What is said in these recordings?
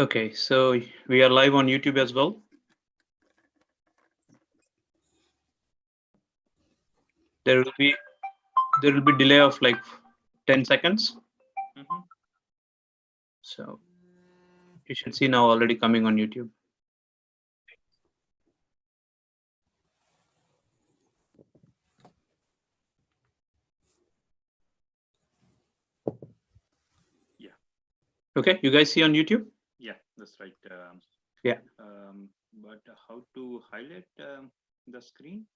Okay, so we are live on YouTube as well. There will be delay of like 10 seconds. So you should see now already coming on YouTube. Yeah. Okay, you guys see on YouTube? Yeah, that's right. Yeah. But how to highlight the screen?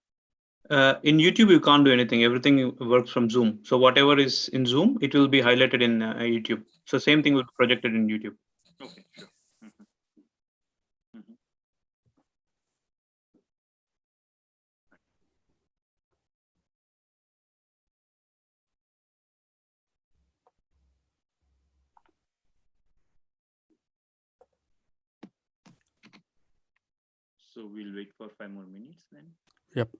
In YouTube, you can't do anything. Everything works from Zoom. So whatever is in Zoom, it will be highlighted in YouTube. So same thing will be projected in YouTube. Okay, sure. So we'll wait for 5 more minutes then. Yep.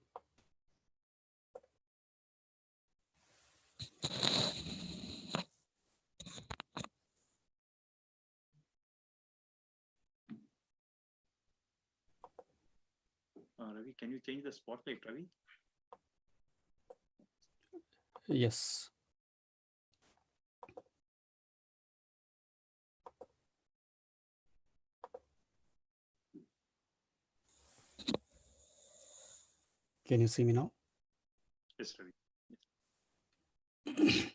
Ravi, can you change the spotlight, Ravi? Yes. Can you see me now? Yes, Ravi. Yes.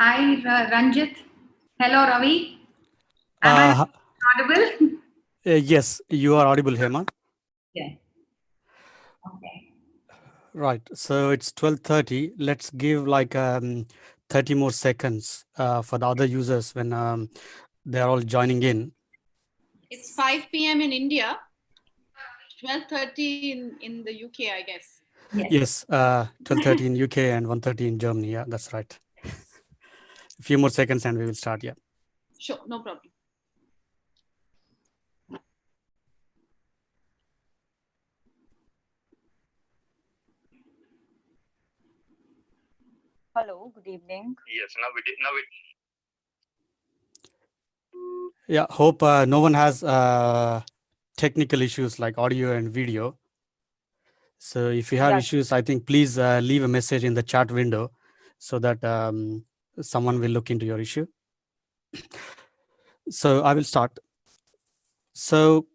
Hi, Ranjit. Hello, Ravi. Am I audible? Yes, you are audible, Hema. Yeah. Okay. Right. So it's 12:30. Let's give like 30 more seconds for the other users when they're all joining in. It's 5 p.m. in India, 12:30 in the UK, I guess. Yes, 12:30 in UK and 1:30 in Germany. Yeah, that's right. A few more seconds and we will start. Yeah. Sure, no problem. Hello, good evening. Yes, now it. Yeah. Hope no one has technical issues like audio and video. So if you have Yes. issues, I think please leave a message in the chat window so that someone will look into your issue. So I will start. So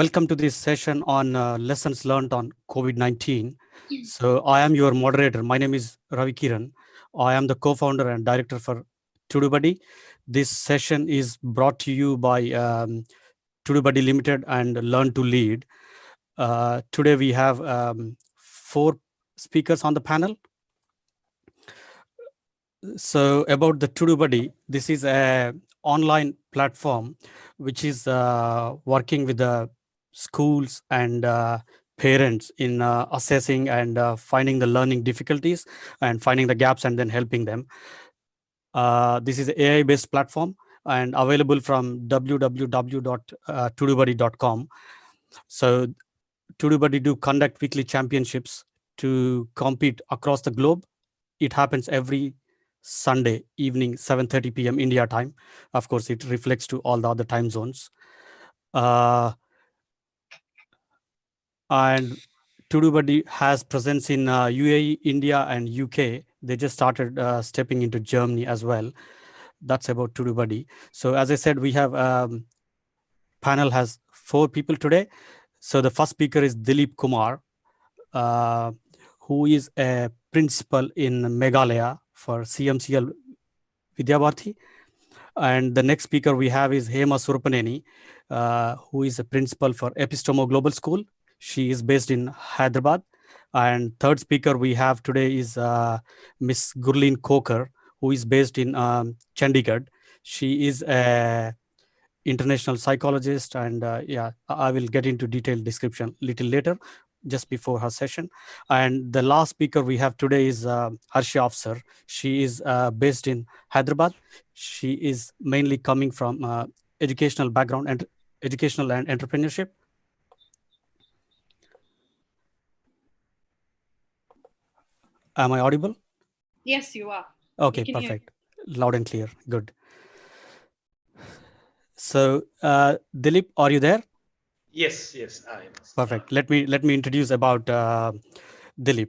welcome to this session on lessons learned on COVID-19. So I am your moderator. My name is Ravi Kiran. I am the co-founder and director for Tudubuddy. This session is brought to you by Tudubuddy Limited and Learn to Lead. Today we have 4 speakers on the panel. So about the Tudubuddy, this is a online platform which is working with the schools and parents in assessing and finding the learning difficulties and finding the gaps and then helping them. This is an AI-based platform and available from www.tudubuddy.com. So Tudubuddy do conduct weekly championships to compete across the globe. It happens every Sunday evening, 7:30 p.m. India time. Of course, it reflects to all the other time zones. And Tudubuddy has presence in UAE, India, and UK. They just started stepping into Germany as well. That's about Tudubuddy. So as I said, we have panel has 4 people today. So the first speaker is Dilip Kumar, who is a principal in Meghalaya for CMCL Vidya Bharati. And the next speaker we have is Hema Surapaneni, who is a principal for Epistemo Global School. She is based in Hyderabad. And third speaker we have today is Miss Gurleen Khokhar, who is based in Chandigarh. She is a international psychologist, and yeah, I will get into detailed description little later, just before her session. And the last speaker we have today is Arshiya Afsar. She is based in Hyderabad. She is mainly coming from educational background and educational and entrepreneurship. Am I audible? Yes, you are. Okay, perfect. Loud and clear. Good. So, Dilip, are you there? Yes, I am. Perfect. Let me introduce about Dilip.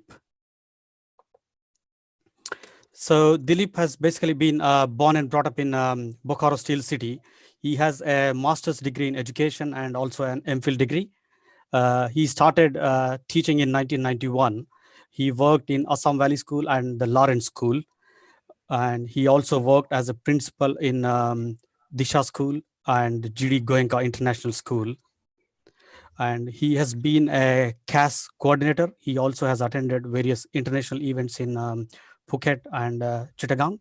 So Dilip has basically been born and brought up in Bokaro Steel City. He has a master's degree in education and also an MPhil degree. He started teaching in 1991. He worked in Assam Valley School and the Lawrence School. And he also worked as a principal in Disha School and GD Goenka International School. And he has been a CAS coordinator. He also has attended various international events in Phuket and Chittagong.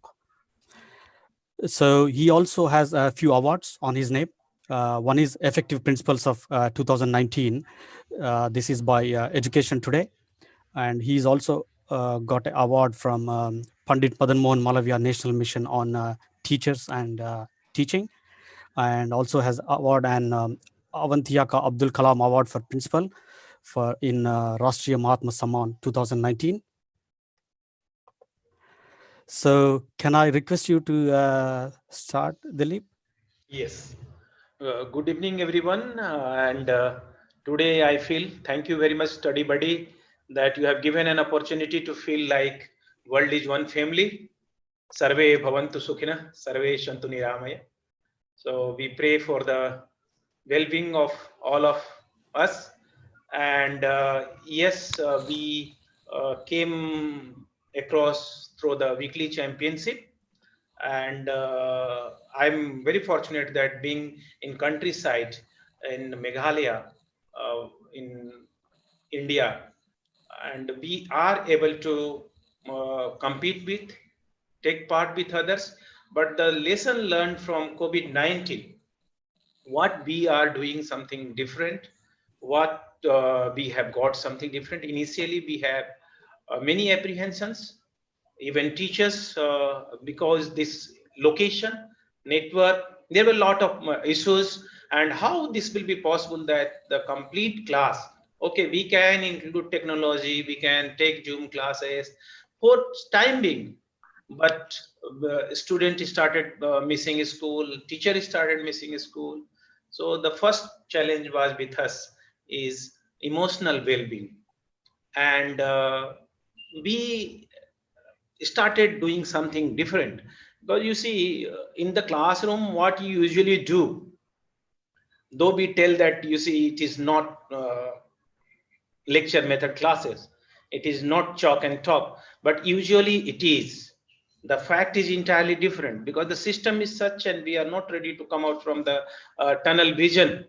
So he also has a few awards on his name. One is Effective Principles of 2019. This is by Education Today. And he's also got an award from Pandit Madan Mohan Malaviya National Mission on Teachers and Teaching. And also has award and Avantiyaka Abdul Kalam Award for Principal in Rashtriya Mahatma Samman 2019. So can I request you to start, Dilip? Yes. Good evening, everyone. And today I feel, thank you very much, Study Buddy, that you have given an opportunity to feel like world is one family. Sarve bhavantu sukhina, sarve shantu niramaya. So we pray for the well-being of all of us. And yes, we came across through the weekly championship. And I'm very fortunate that being in countryside in Meghalaya, in India, and we are able to compete with, take part with others. But the lesson learned from COVID-19, what we are doing something different, what we have got something different. Initially, we have many apprehensions, even teachers, because this location, network, there were a lot of issues, and how this will be possible that the complete class, okay, we can include technology, we can take Zoom classes for time being, but the student started missing school, teacher started missing school. So the first challenge was with us is emotional well-being, and we started doing something different. Because you see, in the classroom, what you usually do, though we tell that, you see, it is not lecture method classes, it is not chalk and talk, but usually it is. The fact is entirely different, because the system is such, and we are not ready to come out from the tunnel vision.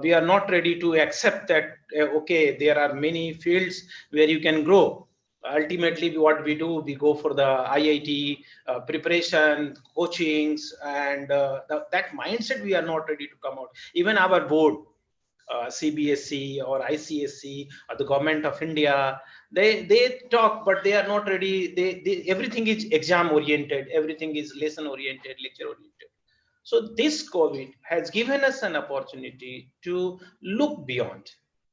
We are not ready to accept that, okay, there are many fields where you can grow. Ultimately, what we do, we go for the IIT preparation, coachings, and that mindset we are not ready to come out. Even our board, CBSE or ICSE or the government of India, they talk, but they are not ready. Everything is exam oriented, everything is lesson oriented, lecture oriented. So this COVID has given us an opportunity to look beyond.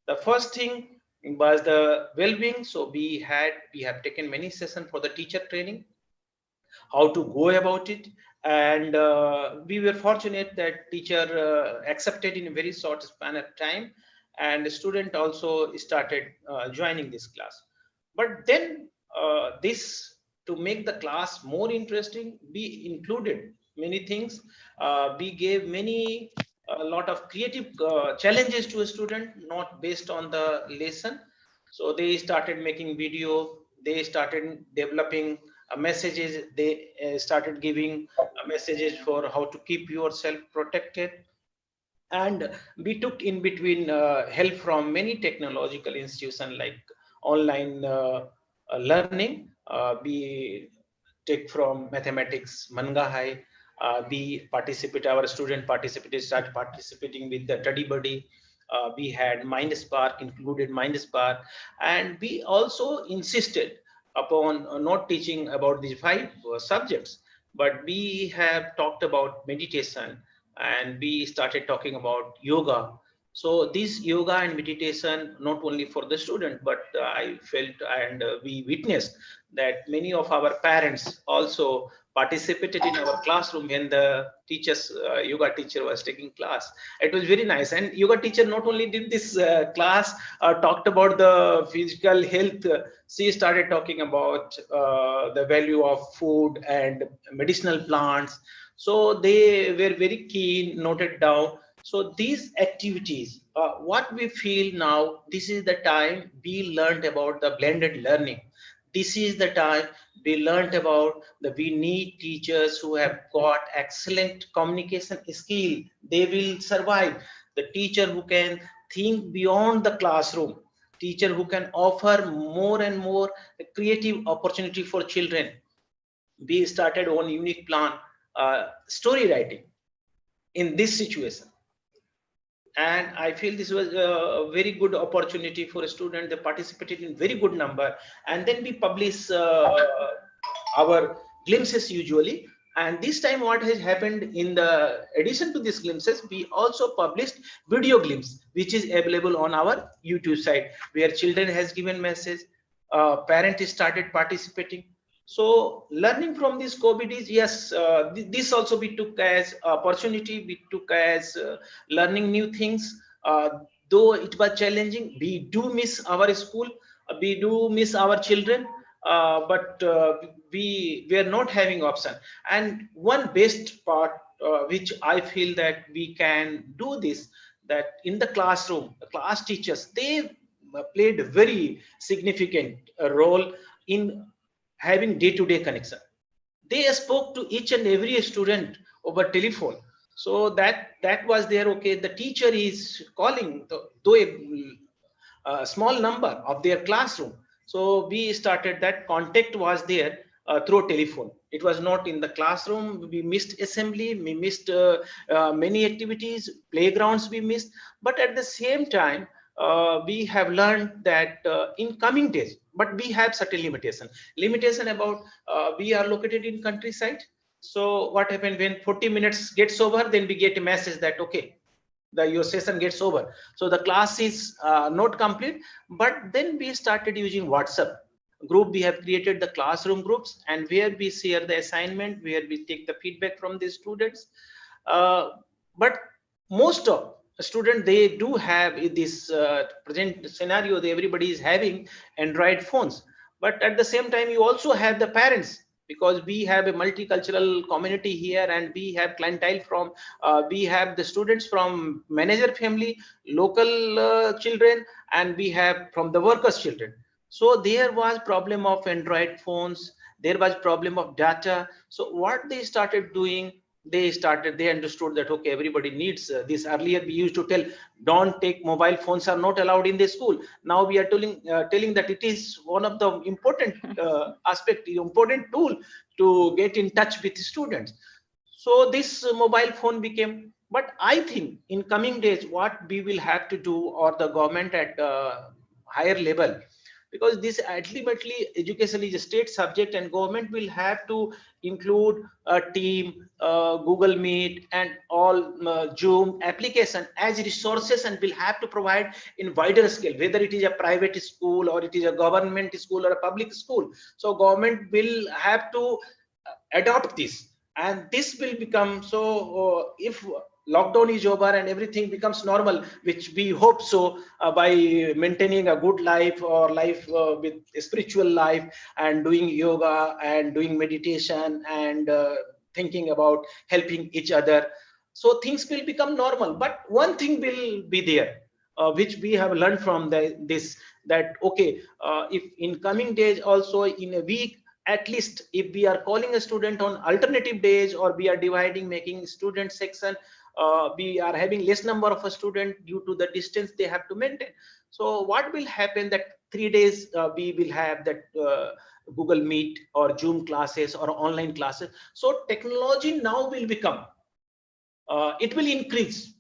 The first thing was the well-being. So we have taken many sessions for the teacher training, how to go about it, and we were fortunate that teacher accepted in a very short span of time, and the student also started joining this class. But then this, to make the class more interesting, we included many things. We gave many, a lot of creative challenges to a student, not based on the lesson. So they started making video, they started developing messages, they started giving messages for how to keep yourself protected. And we took in between help from many technological institutions like online learning. We take from mathematics, Manga High. Our student participated, started participating with the Tudubuddy. We had MindSpark, included MindSpark, and we also insisted upon not teaching about these 5 subjects, but we have talked about meditation, and we started talking about yoga. So this yoga and meditation, not only for the student, but I felt, and we witnessed that many of our parents also participated in our classroom when the teachers, yoga teacher was taking class. It was very nice. And yoga teacher not only did this class, talked about the physical health, she started talking about the value of food and medicinal plants. So they were very keen, noted down. So these activities, what we feel now, this is the time we learned about the blended learning. This is the time we learned about that we need teachers who have got excellent communication skill. They will survive. The teacher who can think beyond the classroom, teacher who can offer more and more creative opportunity for children. We started one unique plan, story writing in this situation. And I feel this was a very good opportunity for a student. They participated in very good number. And then we publish our glimpses usually. And this time what has happened, in the addition to these glimpses, we also published video glimpse, which is available on our YouTube site, where children has given message, parents started participating. So learning from this COVID is, yes, this also we took as opportunity, we took as learning new things. Though it was challenging, we do miss our school, we do miss our children, but we were not having option. And one best part, which I feel that we can do this, that in the classroom, the class teachers, they played a very significant role in having day-to-day connection. they spoke to each and every student over telephone. So that was there. Okay, the teacher is calling though a small number of their classroom. So we started that contact was there through telephone. It was not in the classroom. We missed assembly, we missed many activities, playgrounds we missed. But at the same time, we have learned that in coming days, but we have certain limitation about we are located in countryside. So what happened when 40 minutes gets over, then we get a message that okay, your session gets over, so the class is not complete. But then we started using WhatsApp group. We have created the classroom groups, and where we share the assignment, where we take the feedback from the students. But most of students, they do have this present scenario, everybody is having Android phones. But at the same time, you also have the parents, because we have a multicultural community here, and we have clientele from we have the students from manager family, local children, and we have from the workers children. So there was problem of Android phones, there was problem of data. So what they started doing, they understood that okay, everybody needs this. Earlier we used to tell, don't take mobile phones, are not allowed in the school. Now we are telling that it is one of the important aspect, important tool to get in touch with students. So this mobile phone became. But I think in coming days, what we will have to do, or the government at higher level, because this ultimately education is a state subject, and government will have to include a team, Google Meet, and all Zoom application as resources, and will have to provide in wider scale, whether it is a private school or it is a government school or a public school. So government will have to adopt this, and this will become so. If lockdown is over and everything becomes normal, which we hope so, by maintaining a good life, or life with a spiritual life, and doing yoga and doing meditation, and thinking about helping each other, so things will become normal. But one thing will be there, which we have learned from this, that okay, if in coming days also, in a week at least, if we are calling a student on alternative days, or we are dividing, making student section, we are having less number of a student due to the distance they have to maintain. So what will happen, that 3 days we will have that Google Meet or Zoom classes or online classes. So technology now will become, it will increase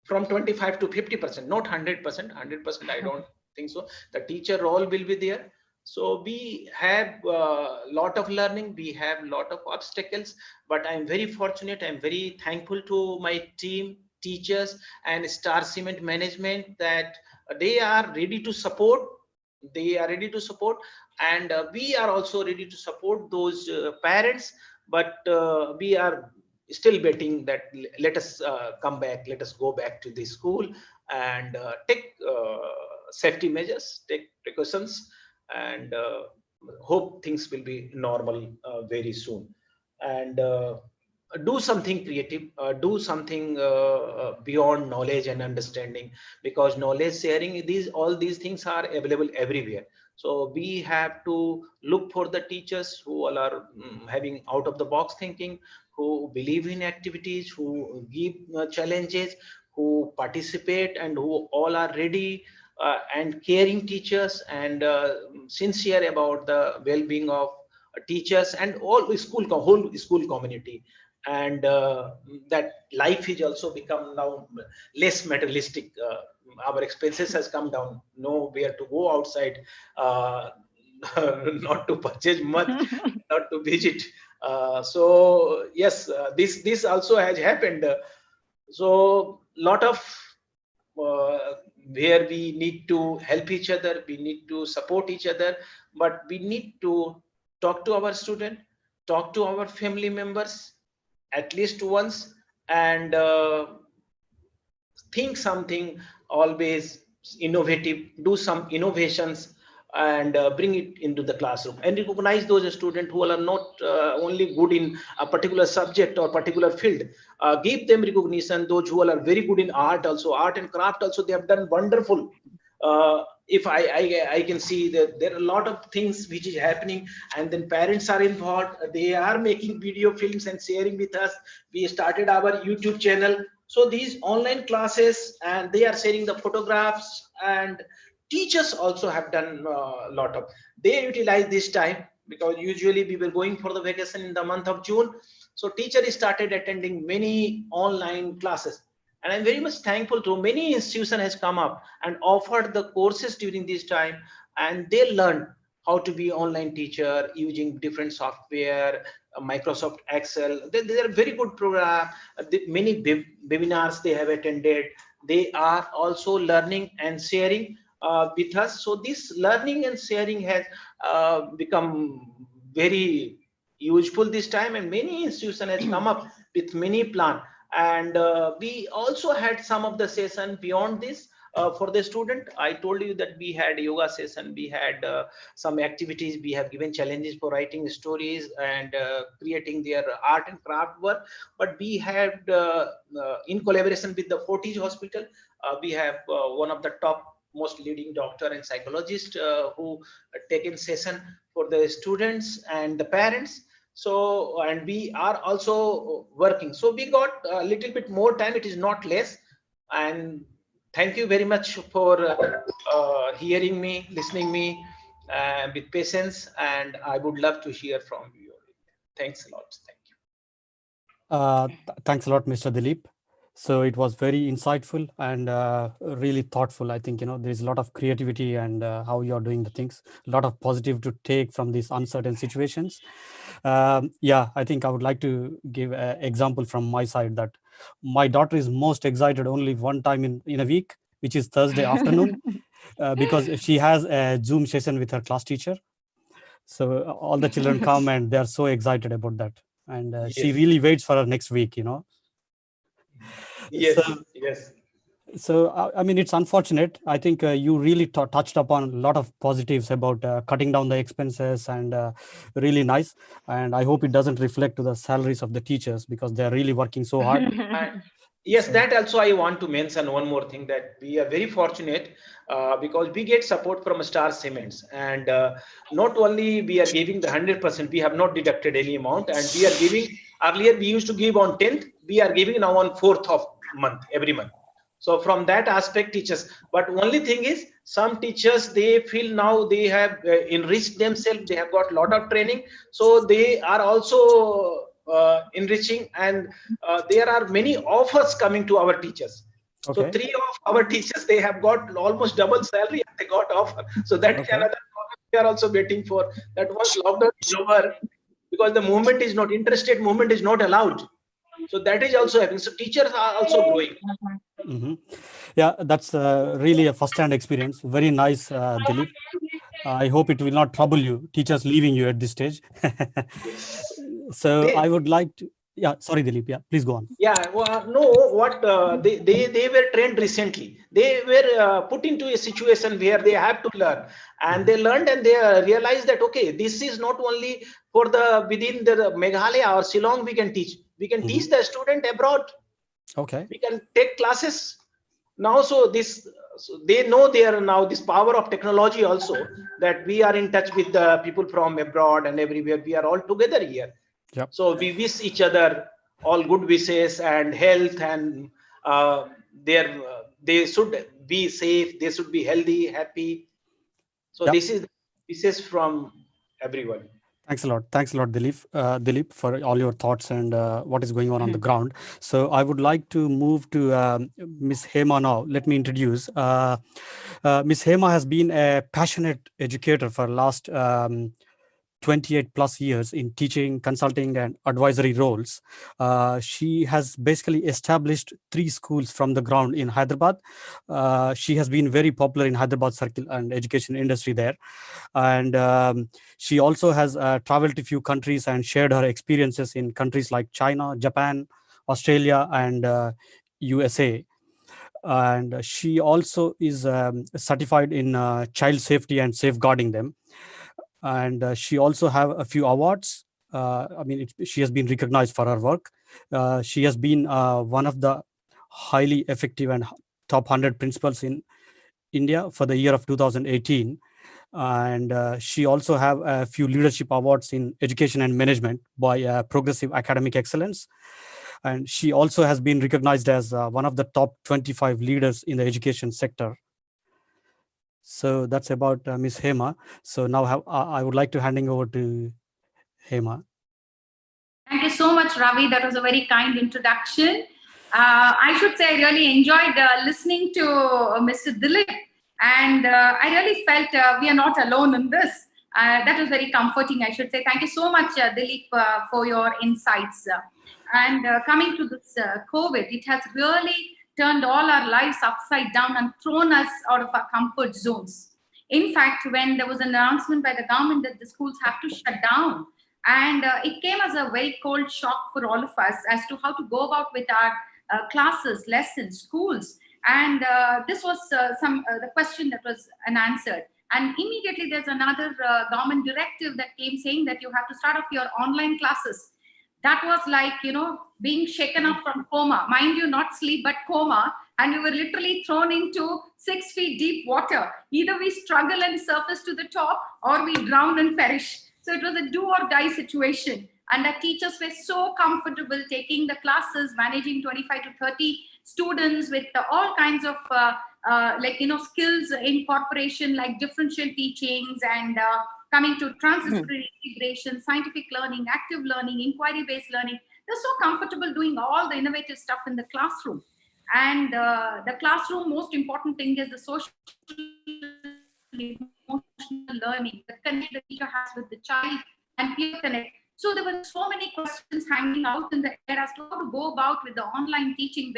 from 25 to 50%, not 100%. 100% I don't think so. The teacher role will be there. So we have a lot of learning, we have a lot of obstacles, but I'm very fortunate, I'm very thankful to my team, teachers, and Star Cement management, that they are ready to support. And we are also ready to support those parents. But we are still betting that let us come back, let us go back to the school, and take safety measures, take precautions, and hope things will be normal very soon. And do something creative, do something beyond knowledge and understanding, because knowledge sharing, all these things are available everywhere. So we have to look for the teachers who all are having out of the box thinking, who believe in activities, who give challenges, who participate, and who all are ready and caring teachers, and sincere about the well-being of teachers and all whole school community. And that life is also become now less materialistic. Our expenses has come down, nowhere to go outside, not to purchase much, not to visit. So yes, this also has happened. So lot of where we need to help each other, we need to support each other, but we need to talk to our student, talk to our family members at least once, and think something always innovative, do some innovations, and bring it into the classroom, and recognize those students who are not only good in a particular subject or particular field. Give them recognition. Those who are very good in art, also art and craft, also they have done wonderful. if I can see that there are a lot of things which is happening, and then parents are involved. They are making video films and sharing with us. We started our YouTube channel. So these online classes, and they are sharing the photographs, and teachers also have done a lot of, they utilize this time, because usually we were going for the vacation in the month of June. So teachers started attending many online classes, and I'm very much thankful to many institution has come up and offered the courses during this time, and they learned how to be online teacher using different software, Microsoft Excel. They are very good program. Many webinars they have attended. They are also learning and sharing with us. So this learning and sharing has become very useful this time, and many institution has come up with many plan. And we also had some of the session beyond this for the student. I told you that we had yoga session, we had some activities, we have given challenges for writing stories and creating their art and craft work. But we had in collaboration with the Fortis Hospital, we have one of the top most leading doctor and psychologist who taken session for the students and the parents. So, and we are also working, so we got a little bit more time, it is not less. And thank you very much for hearing me, listening me with patience, and I would love to hear from you. Thanks a lot. Thank you. Thanks a lot, Mr. Dilip. So it was very insightful and really thoughtful. I think, there's a lot of creativity and how you're doing the things, a lot of positive to take from these uncertain situations. Yeah, I think I would like to give an example from my side that my daughter is most excited only one time in a week, which is Thursday afternoon, because she has a Zoom session with her class teacher. So all the children come and they're so excited about that. And she Yes. really waits for her next week, Yes, So, yes. so I mean, it's unfortunate. I think you really touched upon a lot of positives about cutting down the expenses, and really nice. And I hope it doesn't reflect to the salaries of the teachers, because they're really working so hard. Yes, So- that also I want to mention one more thing, that we are very fortunate because we get support from Star Cements, and not only we are giving the 100%, we have not deducted any amount, and we are giving, earlier we used to give on 10th, we are giving now on 4th of month, every month. So from that aspect, teachers, but only thing is, some teachers, they feel now they have enriched themselves, they have got a lot of training, so they are also enriching, and there are many offers coming to our teachers. So Okay. 3 of our teachers, they have got almost double salary, and they got offer. So that Okay. another problem we are also waiting for. That once lockdown is over, because the movement is not, interstate movement is not allowed. So that is also happening. So teachers are also growing. Mhm. Yeah, that's really a first-hand experience. Very nice, Dilip. I hope it will not trouble you, teachers leaving you at this stage. Yes. So They, I would like to, yeah, sorry, Dilip. Yeah, please go on. yeah, well, no, what they were trained recently. They were put into a situation where they have to learn, and they learned, and they realized that, okay, this is not only for the within the Meghalaya or Shillong we can teach. We can teach the student abroad. Okay. We can take classes now. So this, so they know there now this power of technology also, that we are in touch with the people from abroad and everywhere. We are all together here. Yep. So we wish each other all good wishes and health, and they should be safe, they should be healthy, happy. So Yep. this is wishes from everyone. Thanks a lot, Dilip, for all your thoughts and what is going on the ground. So I would like to move to Miss Hema now. Let me introduce. Miss Hema has been a passionate educator for last 28 plus years in teaching, consulting, and advisory roles. She has basically established 3 schools from the ground in Hyderabad. She has been very popular in Hyderabad circle and education industry there. And she also has traveled to few countries and shared her experiences in countries like China, Japan, Australia, and USA. And she also is certified in child safety and safeguarding them. And she also have a few awards. I mean, she has been recognized for her work. She has been one of the highly effective and top 100 principals in India for the year of 2018. And she also have a few leadership awards in education and management by Progressive Academic Excellence. And she also has been recognized as one of the top 25 leaders in the education sector. So that's about Ms. Hema. So now I would like to handing over to Hema. Thank you so much, Ravi. That was a very kind introduction. I should say I really enjoyed listening to Mr. Dilip, and I really felt we are not alone in this. That was very comforting, I should say. Thank you so much, Dilip, for your insights. And coming to this COVID, it has really turned all our lives upside down and thrown us out of our comfort zones. In fact, when there was an announcement by the government that the schools have to shut down, and it came as a very cold shock for all of us as to how to go about with our classes, lessons, schools. And this was the question that was unanswered. And immediately there's another government directive that came saying that you have to start off your online classes. That was like, being shaken up from coma. Mind you, not sleep, but coma. And we were literally thrown into 6 feet deep water. Either we struggle and surface to the top, or we drown and perish. So it was a do or die situation. And the teachers were so comfortable taking the classes, managing 25 to 30 students with all kinds of skills in corporation, like differential teachings and coming to transdisciplinary integration, scientific learning, active learning, inquiry-based learning. They're so comfortable doing all the innovative stuff in the classroom. And the classroom, most important thing is the social emotional learning, the connect the teacher has with the child and peer connect. So there were so many questions hanging out in the air as to how to go about with the online teaching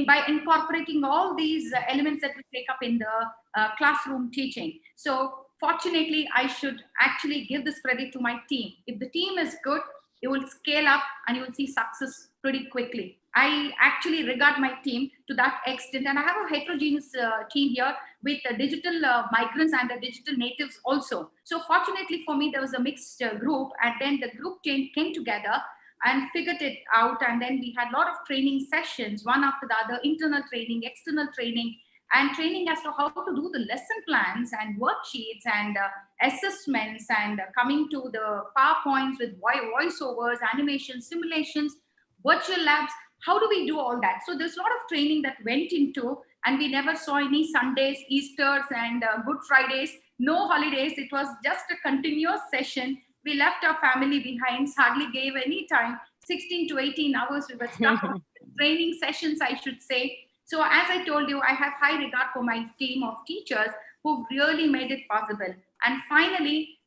by incorporating all these elements that we take up in the classroom teaching. So fortunately, I should actually give this credit to my team. If the team is good, you will scale up and you will see success pretty quickly. I actually regard my team to that extent, and I have a heterogeneous team here with digital migrants and the digital natives also. So fortunately for me, there was a mixed group, and then the group came together and figured it out. And then we had a lot of training sessions, one after the other, internal training, external training, and training as to how to do the lesson plans and worksheets and assessments, and coming to the PowerPoints with voiceovers, animations, simulations, virtual labs. How do we do all that? So there's a lot of training that went into, and we never saw any Sundays, Easters, and Good Fridays, no holidays. It was just a continuous session. We left our family behind, hardly gave any time. 16 to 18 hours we were stuck on training sessions, I should say. So as I told you, I have high regard for my team of teachers who really made it possible. And finally,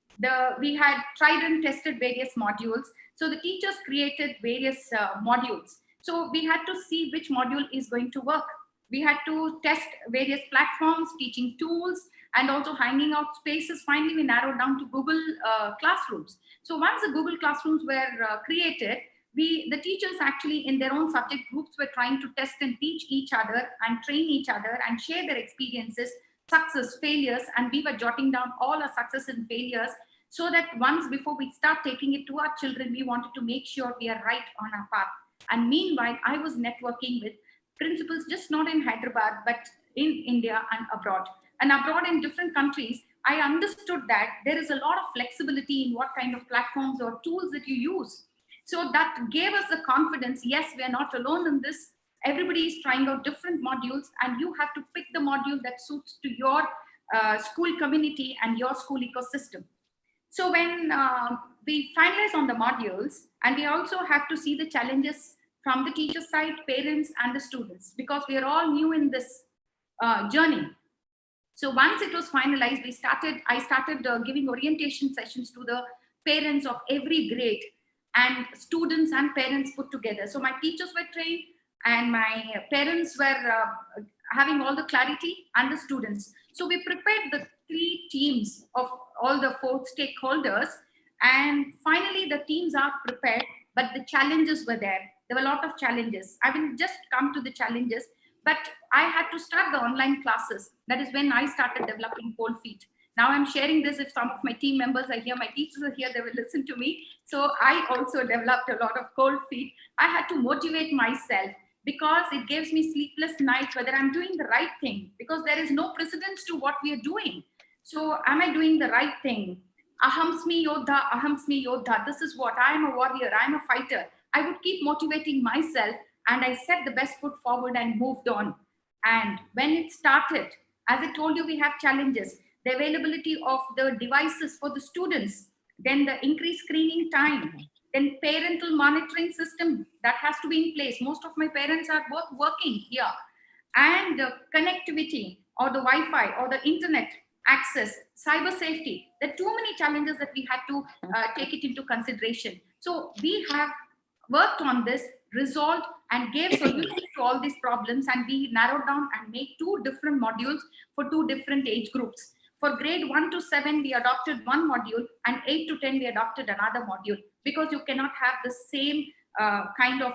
we had tried and tested various modules. So the teachers created various modules. So we had to see which module is going to work. We had to test various platforms, teaching tools, and also hanging out spaces. Finally, we narrowed down to Google Classrooms. So once the Google Classrooms were created, the teachers actually in their own subject groups were trying to test and teach each other and train each other and share their experiences, success, failures, and we were jotting down all our success and failures, so that once before we start taking it to our children, we wanted to make sure we are right on our path. And meanwhile, I was networking with principals, just not in Hyderabad, but in India and abroad. And abroad in different countries, I understood that there is a lot of flexibility in what kind of platforms or tools that you use. So that gave us the confidence, yes, we are not alone in this. Everybody is trying out different modules, and you have to pick the module that suits to your school community and your school ecosystem. So when we finalize on the modules, and we also have to see the challenges from the teacher side, parents, and the students, because we are all new in this journey. So once it was finalized, I started giving orientation sessions to the parents of every grade, and students and parents put together. So my teachers were trained, and my parents were having all the clarity, and the students. So we prepared the 3 teams of all the 4 stakeholders, and finally the teams are prepared, but the challenges were there. There were a lot of challenges. I will just come to the challenges, but I had to start the online classes. That is when I started developing cold feet. Now I'm sharing this. If some of my team members are here, my teachers are here, they will listen to me. So I also developed a lot of cold feet. I had to motivate myself. because it gives me sleepless nights whether I'm doing the right thing, because there is no precedence to what we are doing. So am I doing the right thing? Ahamsmi yodha, ahamsmi yodha. This is what I am, a warrior, I'm a fighter. I would keep motivating myself, and I set the best foot forward and moved on. And when it started, as I told you, we have challenges, the availability of the devices for the students, then the increased screening time, then parental monitoring system that has to be in place. Most of my parents are both working here, and connectivity or the Wi-Fi or the internet access, cyber safety. There are too many challenges that we had to take it into consideration. So we have worked on this, resolved, and gave solutions to all these problems, and we narrowed down and made 2 different modules for 2 different age groups. For grade 1 to 7, we adopted one module, and 8 to 10, we adopted another module, because you cannot have the same kind of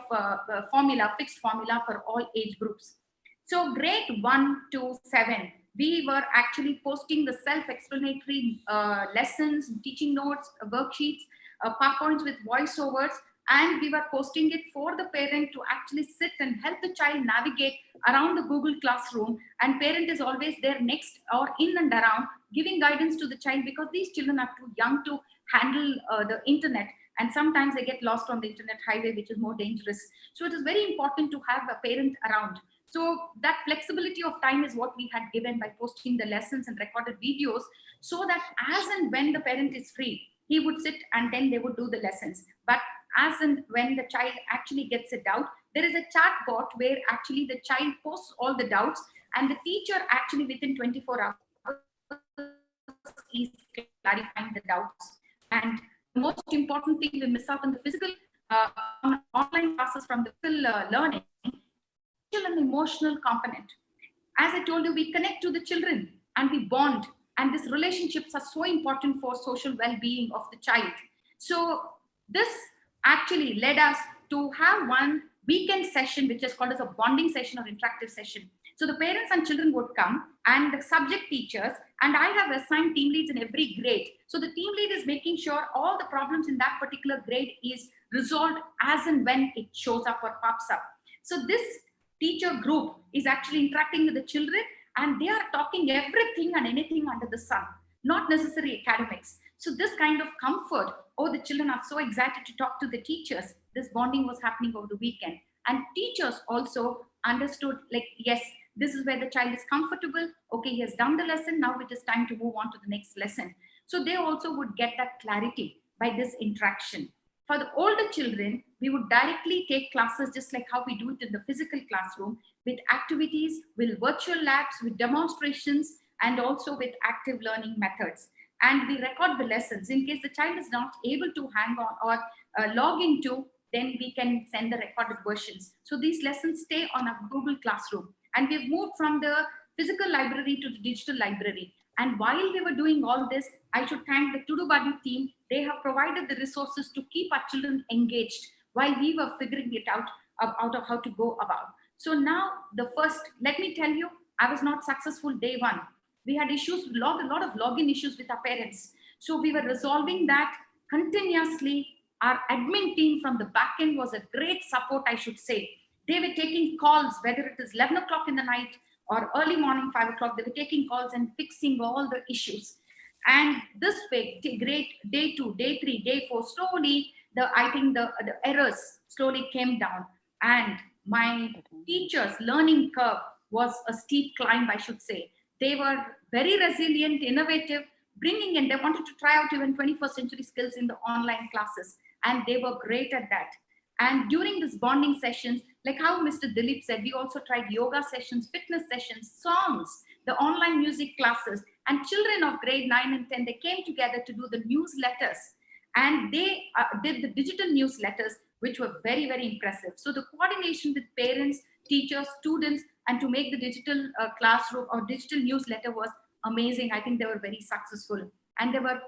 formula, fixed formula for all age groups. So grade 1 to 7, we were actually posting the self-explanatory lessons, teaching notes, worksheets, PowerPoints with voiceovers, and we were posting it for the parent to actually sit and help the child navigate around the Google Classroom. And parent is always there next or in and around, giving guidance to the child, because these children are too young to handle the internet, and sometimes they get lost on the internet highway, which is more dangerous. So it is very important to have a parent around. So that flexibility of time is what we had given by posting the lessons and recorded videos, so that as and when the parent is free, he would sit and then they would do the lessons. But as and when the child actually gets a doubt, there is a chat bot where actually the child posts all the doubts, and the teacher actually within 24 hours is clarifying the doubts. And the most important thing, we miss out on the physical online classes from the physical learning, and emotional component. As I told you, we connect to the children and we bond, and these relationships are so important for social well-being of the child. So this actually led us to have one weekend session, which is called as a bonding session or interactive session. So the parents and children would come, and the subject teachers, and I have assigned team leads in every grade. So the team lead is making sure all the problems in that particular grade is resolved as and when it shows up or pops up. So this teacher group is actually interacting with the children, and they are talking everything and anything under the sun, not necessarily academics. So this kind of comfort, oh, the children are so excited to talk to the teachers. This bonding was happening over the weekend. And teachers also understood, like, yes, this is where the child is comfortable. Okay, he has done the lesson. Now it is time to move on to the next lesson. So they also would get that clarity by this interaction. For the older children, we would directly take classes just like how we do it in the physical classroom, with activities, with virtual labs, with demonstrations, and also with active learning methods. And we record the lessons. In case the child is not able to hang on or log into, then we can send the recorded versions. So these lessons stay on a Google Classroom. And we've moved from the physical library to the digital library. And while we were doing all this, I should thank the Tudubuddy team. They have provided the resources to keep our children engaged while we were figuring it out of how to go about. So now the first, let me tell you, I was not successful day one. We had issues, a lot of login issues with our parents. So we were resolving that continuously. Our admin team from the back end was a great support, I should say. They were taking calls, whether it is 11 o'clock in the night or early morning, 5 o'clock, they were taking calls and fixing all the issues. And this way, great day 2, day 3, day 4, slowly, I think the errors slowly came down. And my teachers' learning curve was a steep climb, I should say. They were very resilient, innovative, bringing in, they wanted to try out even 21st century skills in the online classes. And they were great at that. And during this bonding sessions, like how Mr. Dilip said, we also tried yoga sessions, fitness sessions, songs, the online music classes, and children of grade 9 and 10, they came together to do the newsletters. And they did the digital newsletters, which were very, very impressive. So the coordination with parents, teachers, students, and to make the digital classroom or digital newsletter was amazing. I think they were very successful. And there were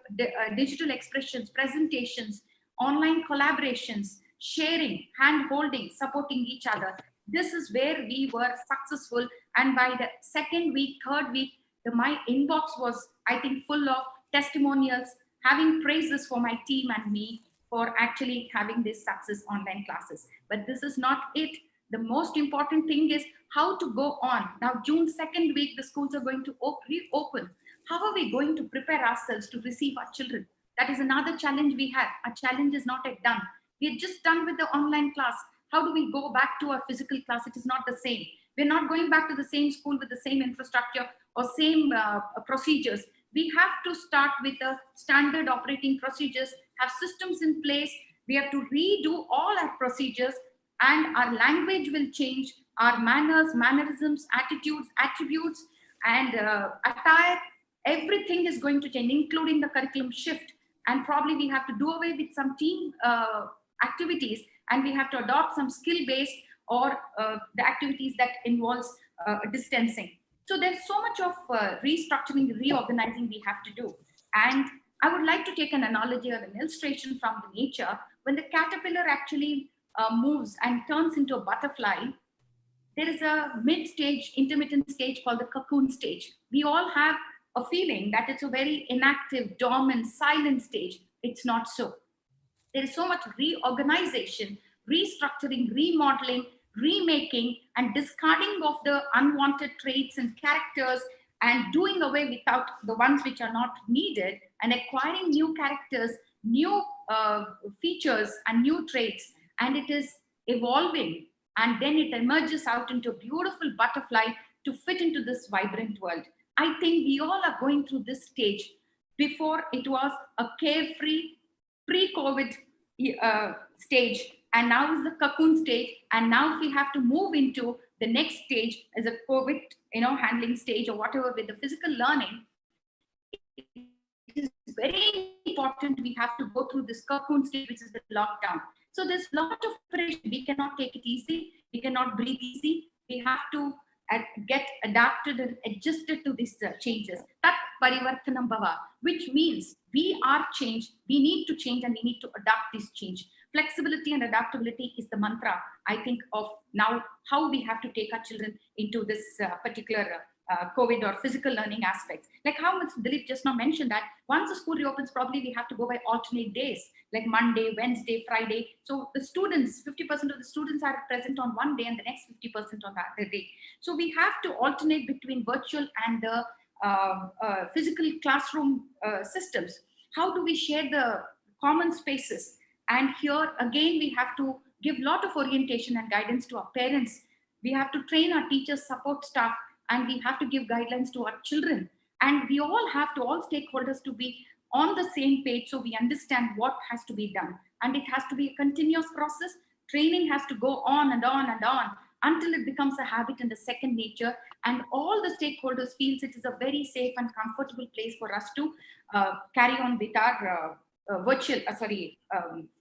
digital expressions, presentations, online collaborations, sharing, hand-holding, supporting each other. This is where we were successful. And by the second week, third week, my inbox was, I think, full of testimonials, having praises for my team and me for actually having this success online classes. But this is not it. The most important thing is how to go on. Now, June 2nd week, the schools are going to reopen. How are we going to prepare ourselves to receive our children? That is another challenge we have. Our challenge is not yet done. We're just done with the online class. How do we go back to our physical class? It is not the same. We're not going back to the same school with the same infrastructure or same procedures. We have to start with the standard operating procedures, have systems in place. We have to redo all our procedures, and our language will change, our manners, mannerisms, attitudes, attributes, and attire, everything is going to change, including the curriculum shift. And probably we have to do away with some team activities, and we have to adopt some skill-based or the activities that involves distancing. So there's so much of restructuring, reorganizing we have to do. And I would like to take an analogy or an illustration from the nature. When the caterpillar actually moves and turns into a butterfly, there is a mid-stage, intermittent stage called the cocoon stage. We all have a feeling that it's a very inactive, dormant, silent stage. It's not so. There is so much reorganization, restructuring, remodeling, remaking, and discarding of the unwanted traits and characters, and doing away without the ones which are not needed, and acquiring new characters, new features, and new traits. And it is evolving, and then it emerges out into a beautiful butterfly to fit into this vibrant world. I think we all are going through this stage. Before, it was a carefree pre-COVID stage, and now is the cocoon stage. And now we have to move into the next stage as a COVID, handling stage or whatever with the physical learning. It is very important we have to go through this cocoon stage, which is the lockdown. So there's a lot of pressure. We cannot take it easy. We cannot breathe easy. We have to get adapted and adjusted to these changes. Tat parivartanam bhava, which means we are changed. We need to change, and we need to adapt this change. Flexibility and adaptability is the mantra, I think, of now how we have to take our children into this particular COVID or physical learning aspects. Like how much Dilip just now mentioned that once the school reopens, probably we have to go by alternate days, like Monday, Wednesday, Friday. So the students, 50% of the students are present on one day and the next 50% on the other day. So we have to alternate between virtual and the physical classroom systems. How do we share the common spaces? And here again, we have to give a lot of orientation and guidance to our parents. We have to train our teachers, support staff, and we have to give guidelines to our children. And we all have to, all stakeholders, to be on the same page so we understand what has to be done. And it has to be a continuous process. Training has to go on and on and on until it becomes a habit and a second nature. And all the stakeholders feels it is a very safe and comfortable place for us to carry on with our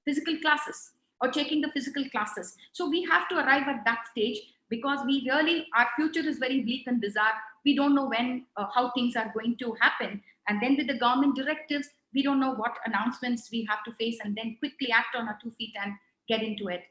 physical classes or taking the physical classes. So we have to arrive at that stage, because we really, our future is very bleak and bizarre. We don't know when, how things are going to happen. And then with the government directives, we don't know what announcements we have to face, and then quickly act on our 2 feet and get into it.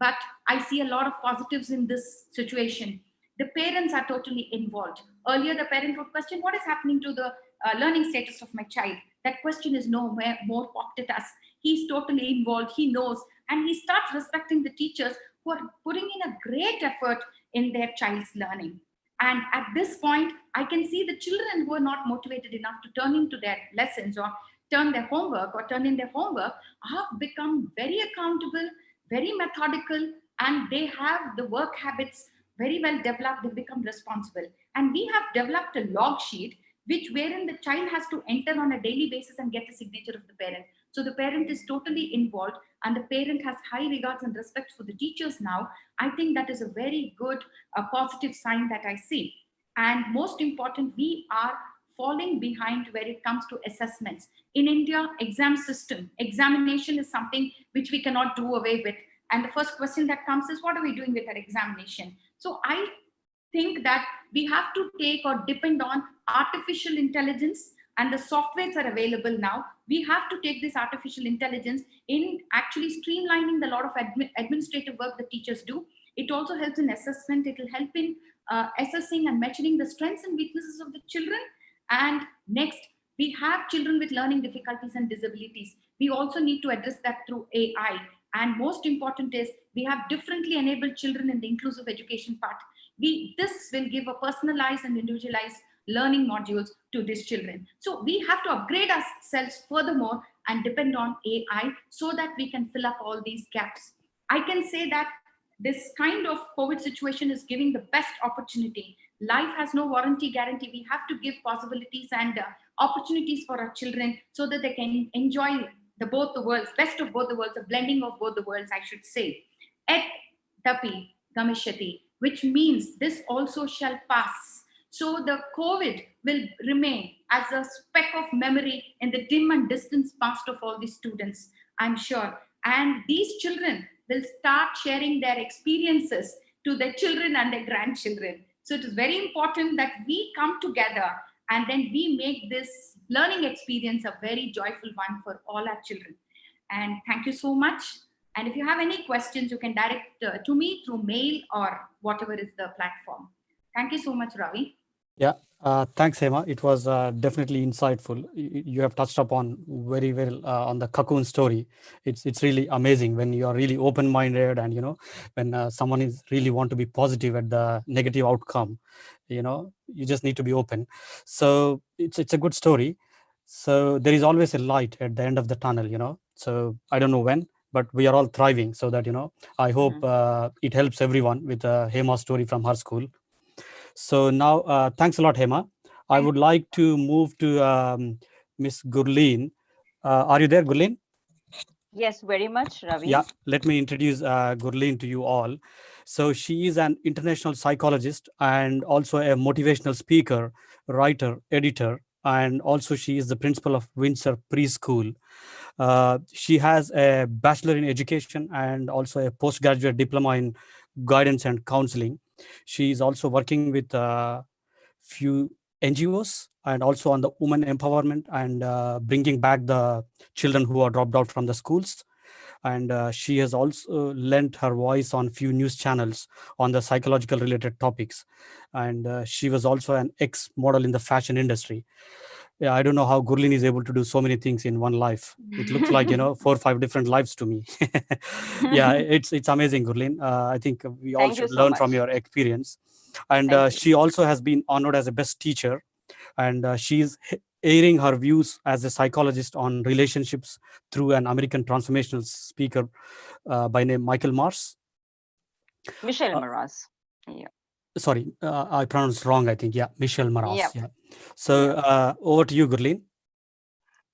But I see a lot of positives in this situation. The parents are totally involved. Earlier, the parent would question, what is happening to the learning status of my child? That question is no more popped at us. He's totally involved, he knows, and he starts respecting the teachers who are putting in a great effort in their child's learning. And at this point, I can see the children who are not motivated enough to turn into their lessons or turn in their homework have become very accountable, very methodical, and they have the work habits very well developed. They become responsible. And we have developed a log sheet wherein the child has to enter on a daily basis and get the signature of the parent. So the parent is totally involved, and the parent has high regards and respect for the teachers now. I think that is a very good, positive sign that I see. And most important, we are falling behind when it comes to assessments. In India, examination is something which we cannot do away with. And the first question that comes is, what are we doing with our examination? So I think that we have to take or depend on artificial intelligence, and the softwares are available now. We have to take this artificial intelligence in actually streamlining the lot of administrative work that teachers do. It also helps in assessment. It will help in assessing and measuring the strengths and weaknesses of the children. And next, we have children with learning difficulties and disabilities. We also need to address that through AI. And most important is we have differently enabled children in the inclusive education part. This will give a personalized and individualized learning modules to these children. So we have to upgrade ourselves furthermore and depend on AI so that we can fill up all these gaps. I can say that this kind of COVID situation is giving the best opportunity. Life has no warranty guarantee. We have to give possibilities and opportunities for our children so that they can enjoy both the worlds, best of both the worlds, a blending of both the worlds, I should say. Et tapi gamishati, which means this also shall pass. So the COVID will remain as a speck of memory in the dim and distant past of all these students, I'm sure. And these children will start sharing their experiences to their children and their grandchildren. So it is very important that we come together and then we make this learning experience a very joyful one for all our children. And thank you so much. And if you have any questions, you can direct to me through mail or whatever is the platform. Thank you so much, Ravi. Yeah, thanks, Hema. It was definitely insightful. You have touched upon very well on the Cocoon story. It's really amazing when you are really open-minded, and when someone is really want to be positive at the negative outcome, you just need to be open. So it's a good story. So there is always a light at the end of the tunnel. So I don't know when, but we are all thriving. So that I hope it helps everyone with Hema's story from her school. So now, thanks a lot, Hema. I would like to move to Miss Gurleen. Are you there, Gurleen? Yes, very much, Ravi. Yeah, let me introduce Gurleen to you all. So she is an international psychologist and also a motivational speaker, writer, editor, and also she is the principal of Windsor Preschool. She has a bachelor in education and also a postgraduate diploma in guidance and counseling. She is also working with few NGOs and also on the women empowerment and bringing back the children who are dropped out from the schools. And she has also lent her voice on few news channels on the psychological related topics. And she was also an ex-model in the fashion industry. Yeah, I don't know how Gurleen is able to do so many things in one life. It looks like 4 or 5 different lives to me. Yeah, it's amazing, Gurleen. I think we all should learn from your experience. And she also has been honored as a best teacher, and she is airing her views as a psychologist on relationships through an American transformational speaker by name Michael Mars. Michelle Maras. Yeah. Sorry, I pronounced wrong, I think. Yeah, Michelle Maras. Yeah. So over to you, Gurleen.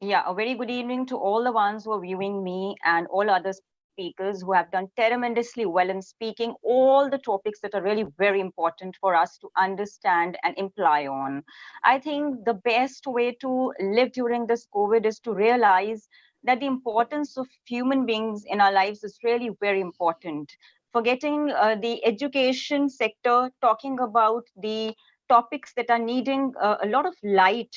Yeah, a very good evening to all the ones who are viewing me and all other speakers who have done tremendously well in speaking all the topics that are really very important for us to understand and imply on. I think the best way to live during this COVID is to realize that the importance of human beings in our lives is really very important. Forgetting the education sector, talking about the topics that are needing a lot of light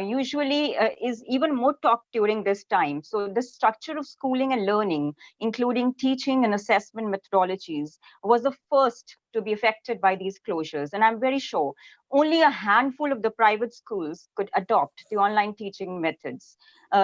usually is even more talked during this time. So the structure of schooling and learning, including teaching and assessment methodologies, was the first to be affected by these closures. And I'm very sure only a handful of the private schools could adopt the online teaching methods.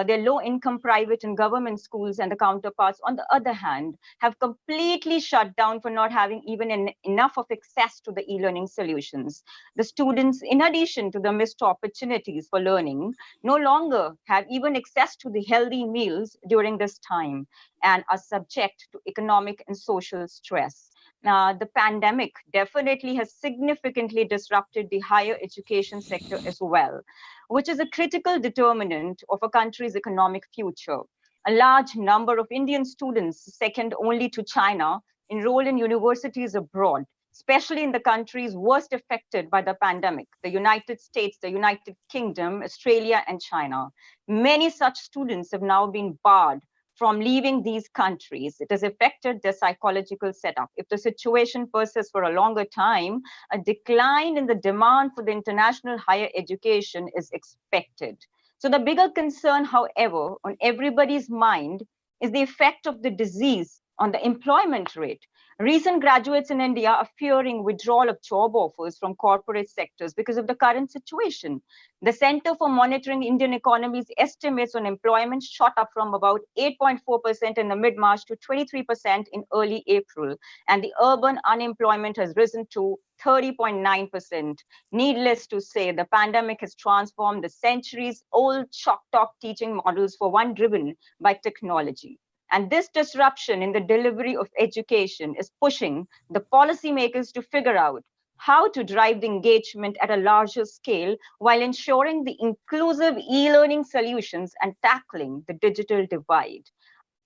Their low-income private and government schools and the counterparts, on the other hand, have completely shut down for not having even enough of access to the e-learning solutions. The students, in addition to the missed opportunities for learning, no longer have even access to the healthy meals during this time and are subject to economic and social stress. The pandemic definitely has significantly disrupted the higher education sector as well, which is a critical determinant of a country's economic future. A large number of Indian students, second only to China, enroll in universities abroad, especially in the countries worst affected by the pandemic, the United States, the United Kingdom, Australia, and China. Many such students have now been barred from leaving these countries. It has affected their psychological setup. If the situation persists for a longer time, a decline in the demand for the international higher education is expected. So the bigger concern, however, on everybody's mind is the effect of the disease on the employment rate. Recent graduates in India are fearing withdrawal of job offers from corporate sectors because of the current situation. The Center for Monitoring Indian Economy's estimates on employment shot up from about 8.4% in the mid-March to 23% in early April, and the urban unemployment has risen to 30.9%. Needless to say, the pandemic has transformed the centuries-old chalk talk teaching models for one driven by technology. And this disruption in the delivery of education is pushing the policymakers to figure out how to drive the engagement at a larger scale while ensuring the inclusive e-learning solutions and tackling the digital divide.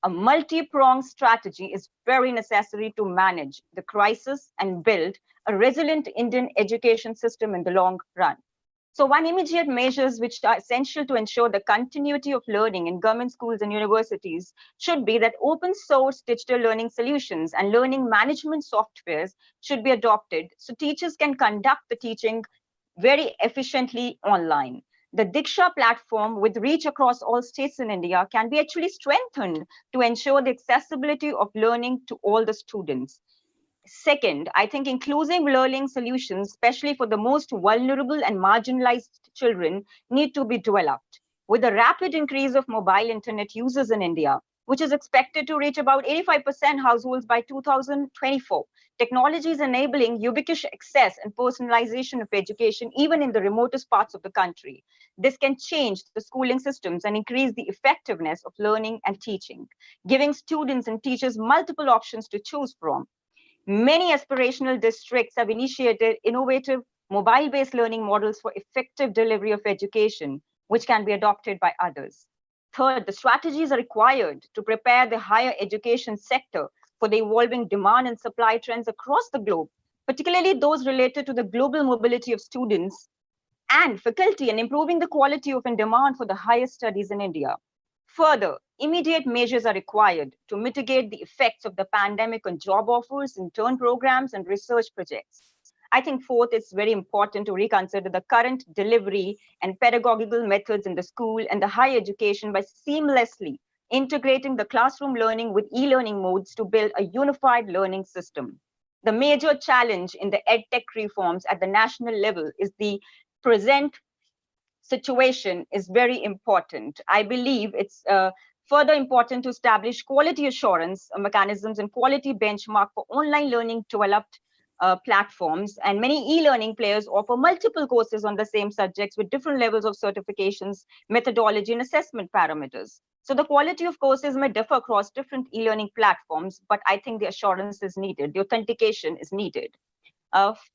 A multi-pronged strategy is very necessary to manage the crisis and build a resilient Indian education system in the long run. So one immediate measures which are essential to ensure the continuity of learning in government schools and universities should be that open source digital learning solutions and learning management softwares should be adopted so teachers can conduct the teaching very efficiently online. The Diksha platform with reach across all states in India can be actually strengthened to ensure the accessibility of learning to all the students. Second, I think inclusive learning solutions, especially for the most vulnerable and marginalized children, need to be developed. With the rapid increase of mobile internet users in India, which is expected to reach about 85% households by 2024, technology is enabling ubiquitous access and personalization of education, even in the remotest parts of the country. This can change the schooling systems and increase the effectiveness of learning and teaching, giving students and teachers multiple options to choose from. Many aspirational districts have initiated innovative mobile-based learning models for effective delivery of education, which can be adopted by others. Third, the strategies are required to prepare the higher education sector for the evolving demand and supply trends across the globe, particularly those related to the global mobility of students and faculty and improving the quality of and demand for the higher studies in India. Further, immediate measures are required to mitigate the effects of the pandemic on job offers, intern programs, and research projects. I think fourth, it's very important to reconsider the current delivery and pedagogical methods in the school and the higher education by seamlessly integrating the classroom learning with e-learning modes to build a unified learning system. The major challenge in the EdTech reforms at the national level is the present situation is very important. I believe it's further important to establish quality assurance mechanisms and quality benchmark for online learning developed platforms. And many e-learning players offer multiple courses on the same subjects with different levels of certifications, methodology, and assessment parameters. So the quality of courses may differ across different e-learning platforms, but I think the assurance is needed, the authentication is needed.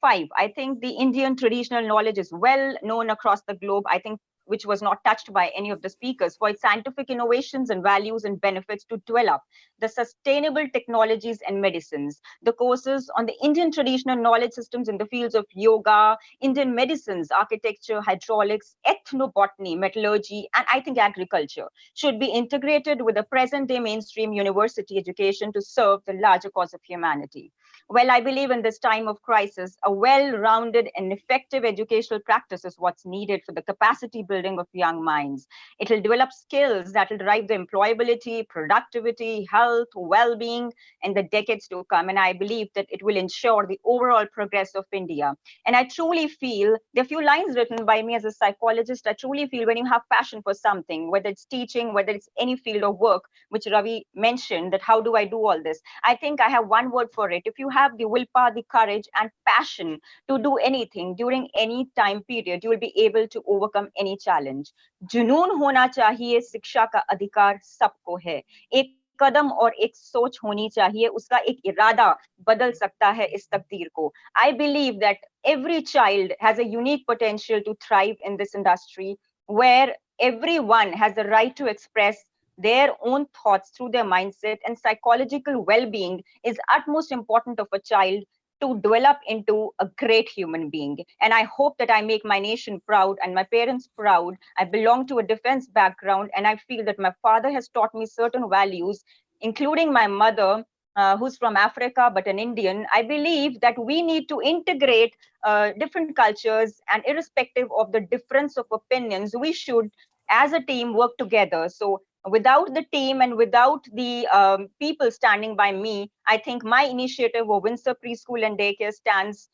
Five, I think the Indian traditional knowledge is well known across the globe, I think, which was not touched by any of the speakers, for its scientific innovations and values and benefits to develop the sustainable technologies and medicines. The courses on the Indian traditional knowledge systems in the fields of yoga, Indian medicines, architecture, hydraulics, ethnobotany, metallurgy, and I think agriculture should be integrated with the present day mainstream university education to serve the larger cause of humanity. Well, I believe in this time of crisis, a well-rounded and effective educational practice is what's needed for the capacity building of young minds. It will develop skills that will drive the employability, productivity, health, well-being in the decades to come. And I believe that it will ensure the overall progress of India. And I truly feel, there are a few lines written by me as a psychologist, I truly feel when you have passion for something, whether it's teaching, whether it's any field of work, which Ravi mentioned, that how do I do all this? I think I have one word for it. If you have the willpower, the courage and passion to do anything during any time period, you will be able to overcome any challenge. जुनून होना चाहिए, शिक्षा का अधिकार सबको है. एक कदम और एक सोच होनी चाहिए, उसका एक इरादा बदल सकता है इस तकदीर को. I believe that every child has a unique potential to thrive in this industry, where everyone has the right to express their own thoughts through their mindset, and psychological well-being is utmost important of a child to develop into a great human being. And I hope that I make my nation proud and my parents proud. I belong to a defense background, and I feel that my father has taught me certain values, including my mother, who's from Africa, but an Indian. I believe that we need to integrate different cultures, and irrespective of the difference of opinions, we should, as a team, work together. So Without the team and without the people standing by me, I think my initiative of Windsor Preschool and Daycare stands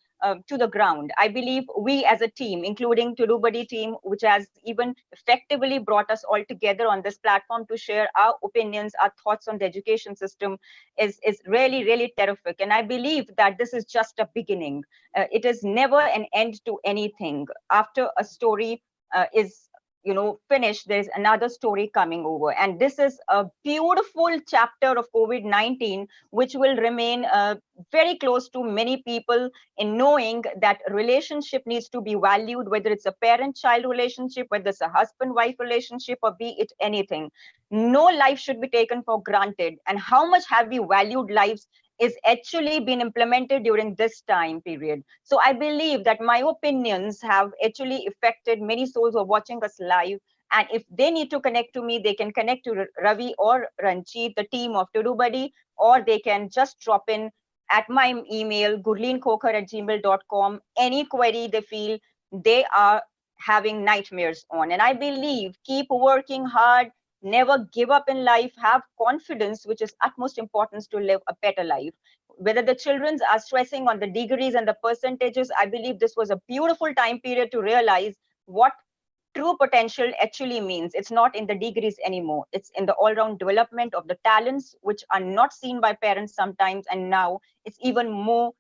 to the ground. I believe we as a team, including Tudubuddy team, which has even effectively brought us all together on this platform to share our opinions, our thoughts on the education system, is really, really terrific. And I believe that this is just a beginning. It is never an end to anything. After a story is finished, there's another story coming over. And this is a beautiful chapter of COVID-19, which will remain very close to many people in knowing that relationship needs to be valued, whether it's a parent-child relationship, whether it's a husband-wife relationship, or be it anything. No life should be taken for granted. And how much have we valued lives is actually been implemented during this time period. So I believe that my opinions have actually affected many souls who are watching us live. And if they need to connect to me, they can connect to Ravi or Ranjit, the team of Tudubuddy, or they can just drop in at my email, gurleenkhokhar@gmail.com, any query they feel they are having nightmares on. And I believe keep working hard, never give up in life, have confidence, which is utmost importance to live a better life. Whether the children are stressing on the degrees and the percentages, I believe this was a beautiful time period to realize what true potential actually means. It's not in the degrees anymore. It's in the all-round development of the talents, which are not seen by parents sometimes. And now it's even more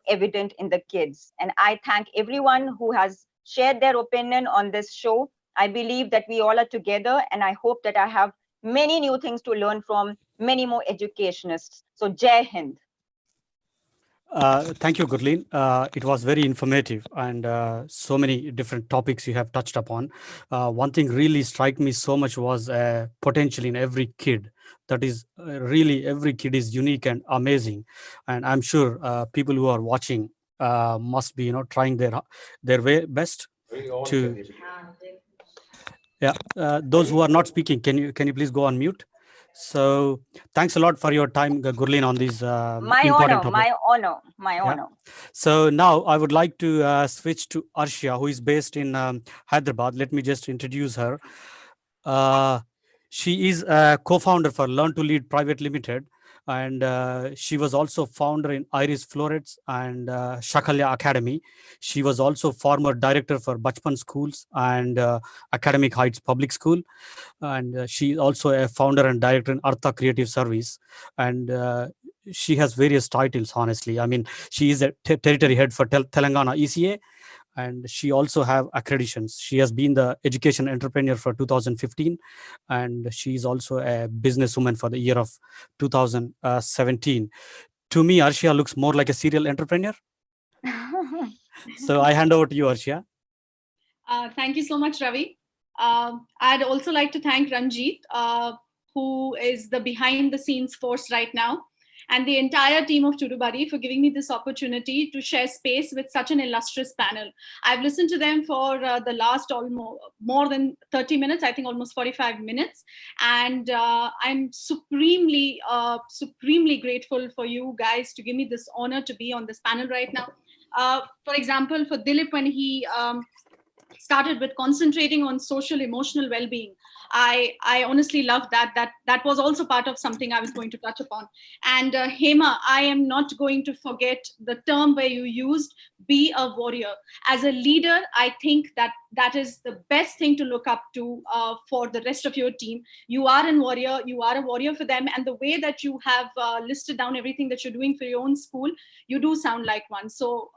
evident in the kids. And I thank everyone who has shared their opinion on this show. I believe that we all are together, and I hope that I have many new things to learn from many more educationists. So Jai Hind. Thank you, Gurleen. It was very informative, and so many different topics you have touched upon. One thing really struck me so much was potential in every kid. That is really every kid is unique and amazing, and I'm sure people who are watching must be trying their way best to. Yeah, those who are not speaking, can you please go on mute? So thanks a lot for your time, Gurleen, on these important topics. My honor. So now I would like to switch to Arshiya, who is based in Hyderabad. Let me just introduce her. She is a co-founder for Learn to Lead Private Limited, and she was also founder in Iris Florets and Shakalya Academy. She was also former director for Bachpan Schools and Academic Heights Public School, and she is also a founder and director in Artha Creative Service, and she has various titles. Honestly, I mean, she is a territory head for Telangana ECA, and she also have accreditations. She has been the education entrepreneur for 2015, and she is also a businesswoman for the year of 2017. To me, Arshiya looks more like a serial entrepreneur. So I hand over to you, Arshiya. Thank you so much, Ravi. I'd also like to thank Ranjit, who is the behind the scenes force right now, and the entire team of Tudubuddy for giving me this opportunity to share space with such an illustrious panel. I've listened to them for the last almost more than 30 minutes, I think almost 45 minutes. And I'm supremely grateful for you guys to give me this honor to be on this panel right now. For example, for Dilip, when he started with concentrating on social emotional well-being, I honestly love that. That was also part of something I was going to touch upon. And Hema, I am not going to forget the term where you used be a warrior. As a leader, I think that is the best thing to look up to for the rest of your team. You are a warrior for them. And the way that you have listed down everything that you're doing for your own school, you do sound like one. So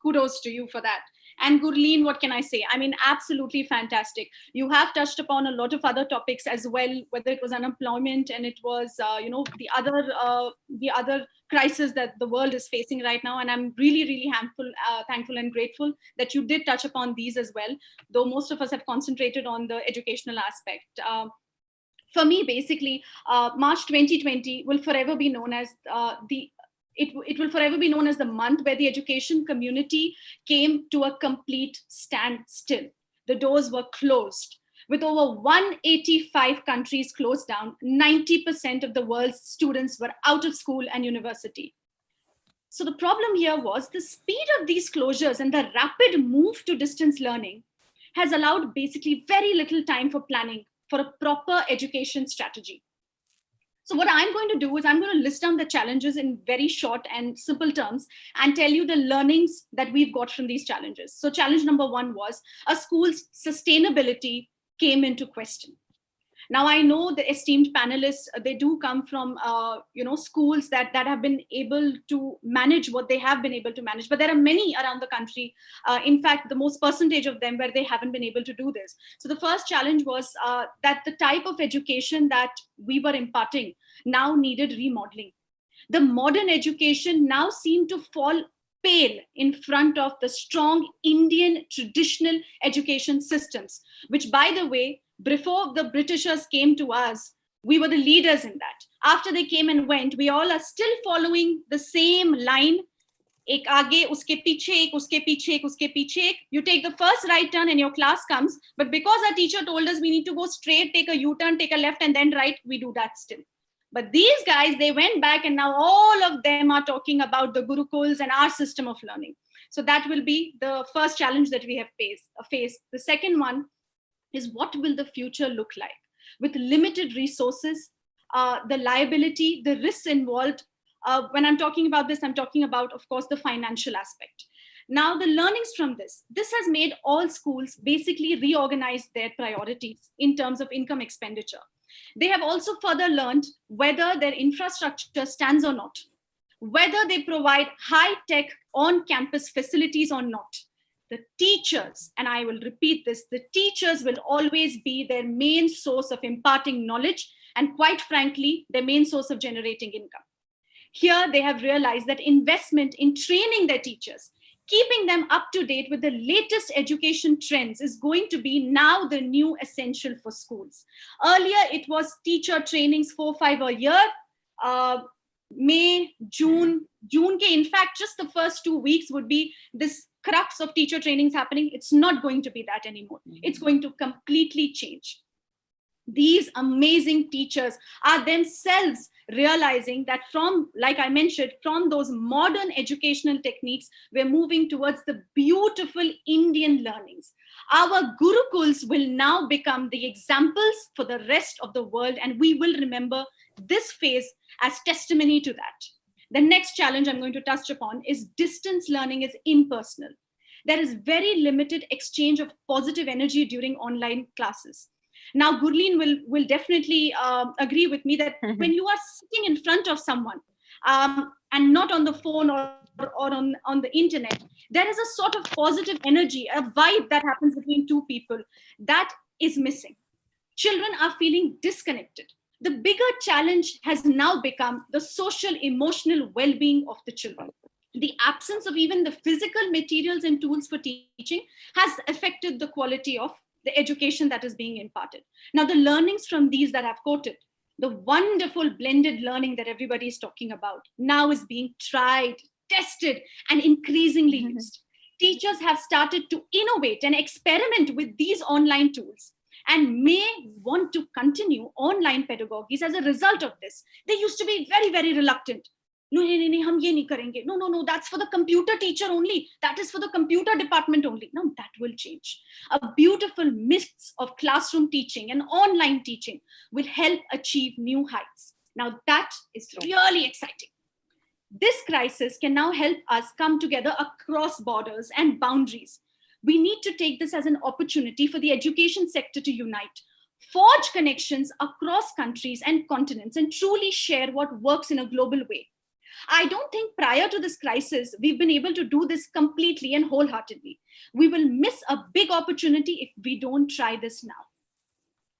kudos to you for that. And Gurleen, what can I say? I mean, absolutely fantastic. You have touched upon a lot of other topics as well, whether it was unemployment and it was, the other crisis that the world is facing right now. And I'm really, really thankful and grateful that you did touch upon these as well, though most of us have concentrated on the educational aspect. For me, basically, March 2020 will forever be known as it will forever be known as the month where the education community came to a complete standstill. The doors were closed. With over 185 countries closed down, 90% of the world's students were out of school and university. So the problem here was the speed of these closures and the rapid move to distance learning has allowed basically very little time for planning for a proper education strategy. So what I'm going to do is I'm going to list down the challenges in very short and simple terms and tell you the learnings that we've got from these challenges. So challenge number 1 was a school's sustainability came into question. Now, I know the esteemed panelists, they do come from, schools that have been able to manage what they have been able to manage, but there are many around the country. In fact, the most percentage of them where they haven't been able to do this. So the first challenge was that the type of education that we were imparting now needed remodeling. The modern education now seemed to fall pale in front of the strong Indian traditional education systems, which, by the way, before the Britishers came to us, we were the leaders in that. After they came and went, we all are still following the same line. Ek aage, uske piche, ek, uske piche, ek, uske piche. Ek. You take the first right turn and your class comes. But because our teacher told us we need to go straight, take a U-turn, take a left, and then right, we do that still. But these guys, they went back and now all of them are talking about the Gurukuls and our system of learning. So that will be the first challenge that we have faced. The second one is, what will the future look like? With limited resources, the liability, the risks involved. When I'm talking about this, I'm talking about, of course, the financial aspect. Now, the learnings from this has made all schools basically reorganize their priorities in terms of income expenditure. They have also further learned whether their infrastructure stands or not, whether they provide high-tech on-campus facilities or not. The teachers, and I will repeat this, the teachers will always be their main source of imparting knowledge and, quite frankly, their main source of generating income. Here, they have realized that investment in training their teachers, keeping them up to date with the latest education trends, is going to be now the new essential for schools. Earlier, it was teacher trainings 4-5 a year. May, June, in fact, just the first 2 weeks would be this crux of teacher trainings happening. It's not going to be that anymore. It's going to completely change. These amazing teachers are themselves realizing that from, like I mentioned, from those modern educational techniques, we're moving towards the beautiful Indian learnings. Our Gurukuls will now become the examples for the rest of the world, and we will remember this phase as testimony to that. The next challenge I'm going to touch upon is distance learning is impersonal. There is very limited exchange of positive energy during online classes. Now, Gurleen will definitely agree with me that when you are sitting in front of someone and not on the phone or on the internet, there is a sort of positive energy, a vibe that happens between two people that is missing. Children are feeling disconnected. The bigger challenge has now become the social, emotional well-being of the children. The absence of even the physical materials and tools for teaching has affected the quality of the education that is being imparted. Now, the learnings from these that I've quoted, the wonderful blended learning that everybody is talking about, now is being tried, tested, and increasingly used. Teachers have started to innovate and experiment with these online tools and may want to continue online pedagogies as a result of this. They used to be very, very reluctant. No, hum ye nahi karenge. No, that's for the computer teacher only. That is for the computer department only. Now that will change. A beautiful mix of classroom teaching and online teaching will help achieve new heights. Now that is really exciting. This crisis can now help us come together across borders and boundaries. We need to take this as an opportunity for the education sector to unite, forge connections across countries and continents, and truly share what works in a global way. I don't think prior to this crisis, we've been able to do this completely and wholeheartedly. We will miss a big opportunity if we don't try this now.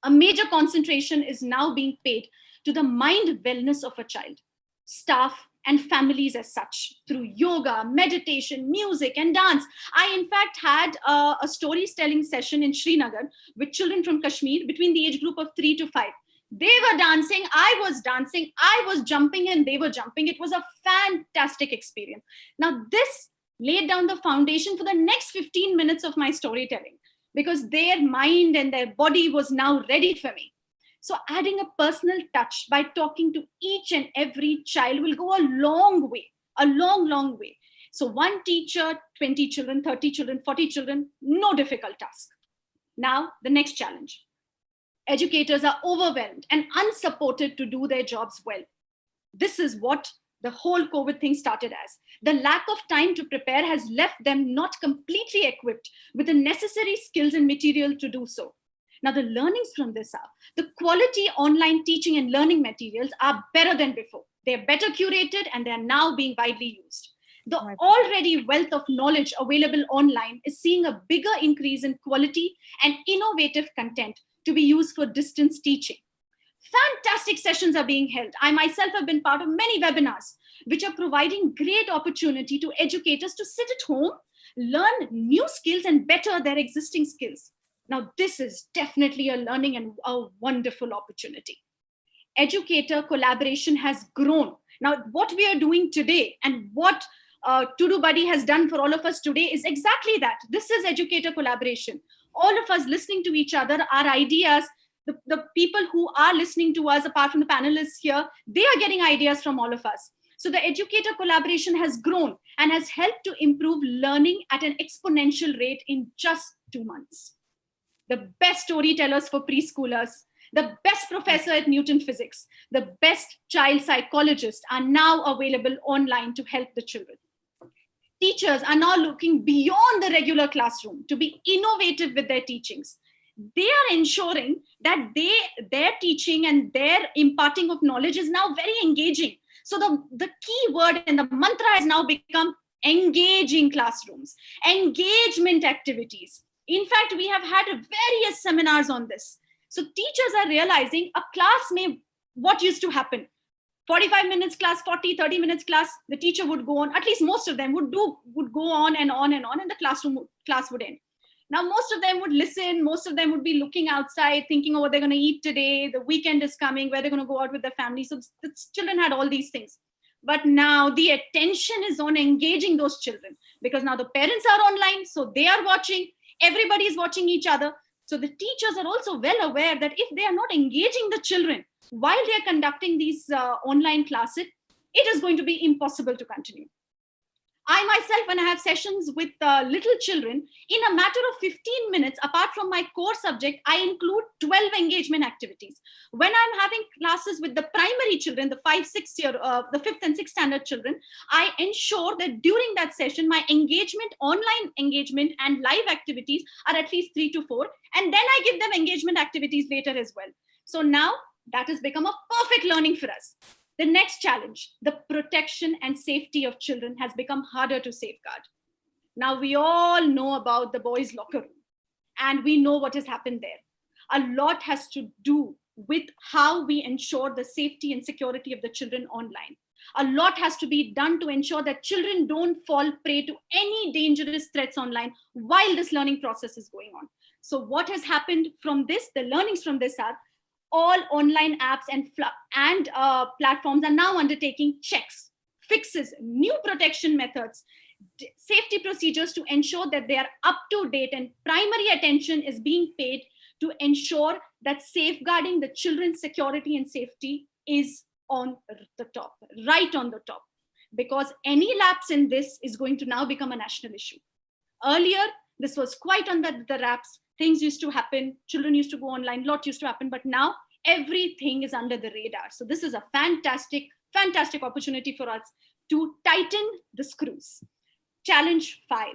A major concentration is now being paid to the mind wellness of a child, staff, and families as such, through yoga, meditation, music, and dance. I, in fact, had a storytelling session in Srinagar with children from Kashmir between the age group of 3 to 5. They were dancing, I was jumping, and they were jumping. It was a fantastic experience. Now, this laid down the foundation for the next 15 minutes of my storytelling, because their mind and their body was now ready for me. So adding a personal touch by talking to each and every child will go a long way, a long, long way. So one teacher, 20 children, 30 children, 40 children, no difficult task. Now, the next challenge. Educators are overwhelmed and unsupported to do their jobs well. This is what the whole COVID thing started as. The lack of time to prepare has left them not completely equipped with the necessary skills and material to do so. Now, the learnings from this are the quality online teaching and learning materials are better than before. They're better curated and they're now being widely used. The already wealth of knowledge available online is seeing a bigger increase in quality and innovative content to be used for distance teaching. Fantastic sessions are being held. I myself have been part of many webinars, which are providing great opportunity to educators to sit at home, learn new skills and better their existing skills. Now, this is definitely a learning and a wonderful opportunity. Educator collaboration has grown. Now, what we are doing today and what Tudubuddy has done for all of us today is exactly that. This is educator collaboration. All of us listening to each other, our ideas, the people who are listening to us, apart from the panelists here, they are getting ideas from all of us. So the educator collaboration has grown and has helped to improve learning at an exponential rate in just 2 months. The best storytellers for preschoolers, the best professor at Newton Physics, the best child psychologists are now available online to help the children. Teachers are now looking beyond the regular classroom to be innovative with their teachings. They are ensuring that their teaching and their imparting of knowledge is now very engaging. So the key word and the mantra has now become engaging classrooms, engagement activities. In fact, we have had various seminars on this. So teachers are realizing a class what used to happen? 45 minutes class, 40, 30 minutes class, the teacher would go on, at least most of them would go on and on and on, and the class would end. Now, most of them would listen, most of them would be looking outside, thinking, oh, what they're going to eat today, the weekend is coming, where they're going to go out with their family. So the children had all these things. But now the attention is on engaging those children, because now the parents are online, so they are watching, everybody is watching each other. So the teachers are also well aware that if they are not engaging the children while they are conducting these online classes, it is going to be impossible to continue. I myself, when I have sessions with little children, in a matter of 15 minutes, apart from my core subject, I include 12 engagement activities. When I'm having classes with the primary children, the 5th and 6th standard children, I ensure that during that session, my engagement, online engagement and live activities are at least 3 to 4. And then I give them engagement activities later as well. So now that has become a perfect learning for us. The next challenge, the protection and safety of children, has become harder to safeguard. Now, we all know about the boys' locker room, and we know what has happened there. A lot has to do with how we ensure the safety and security of the children online. A lot has to be done to ensure that children don't fall prey to any dangerous threats online while this learning process is going on. So what has happened from this, the learnings from this are, all online apps and platforms are now undertaking checks, fixes, new protection methods, safety procedures to ensure that they are up to date, and primary attention is being paid to ensure that safeguarding the children's security and safety is on the top, right on the top, because any lapse in this is going to now become a national issue. Earlier, this was quite on the wraps. Things used to happen, children used to go online, lot used to happen, but now everything is under the radar. So this is a fantastic, fantastic opportunity for us to tighten the screws. Challenge 5.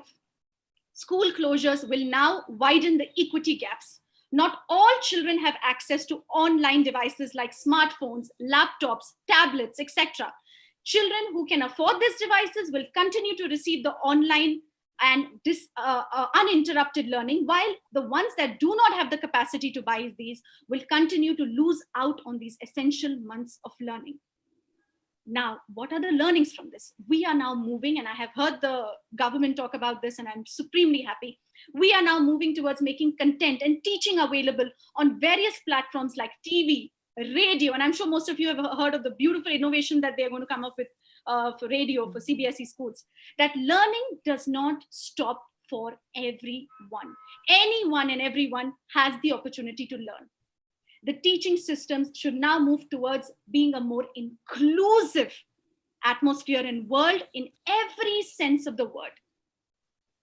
School closures will now widen the equity gaps. Not all children have access to online devices like smartphones, laptops, tablets, etc. Children who can afford these devices will continue to receive the online and uninterrupted learning, while the ones that do not have the capacity to buy these will continue to lose out on these essential months of learning. Now, what are the learnings from this? We are now moving, and I have heard the government talk about this, and I'm supremely happy. We are now moving towards making content and teaching available on various platforms like TV, radio, and I'm sure most of you have heard of the beautiful innovation that they're going to come up with for radio, for CBSE schools, that learning does not stop for everyone. Anyone and everyone has the opportunity to learn. The teaching systems should now move towards being a more inclusive atmosphere and world in every sense of the word.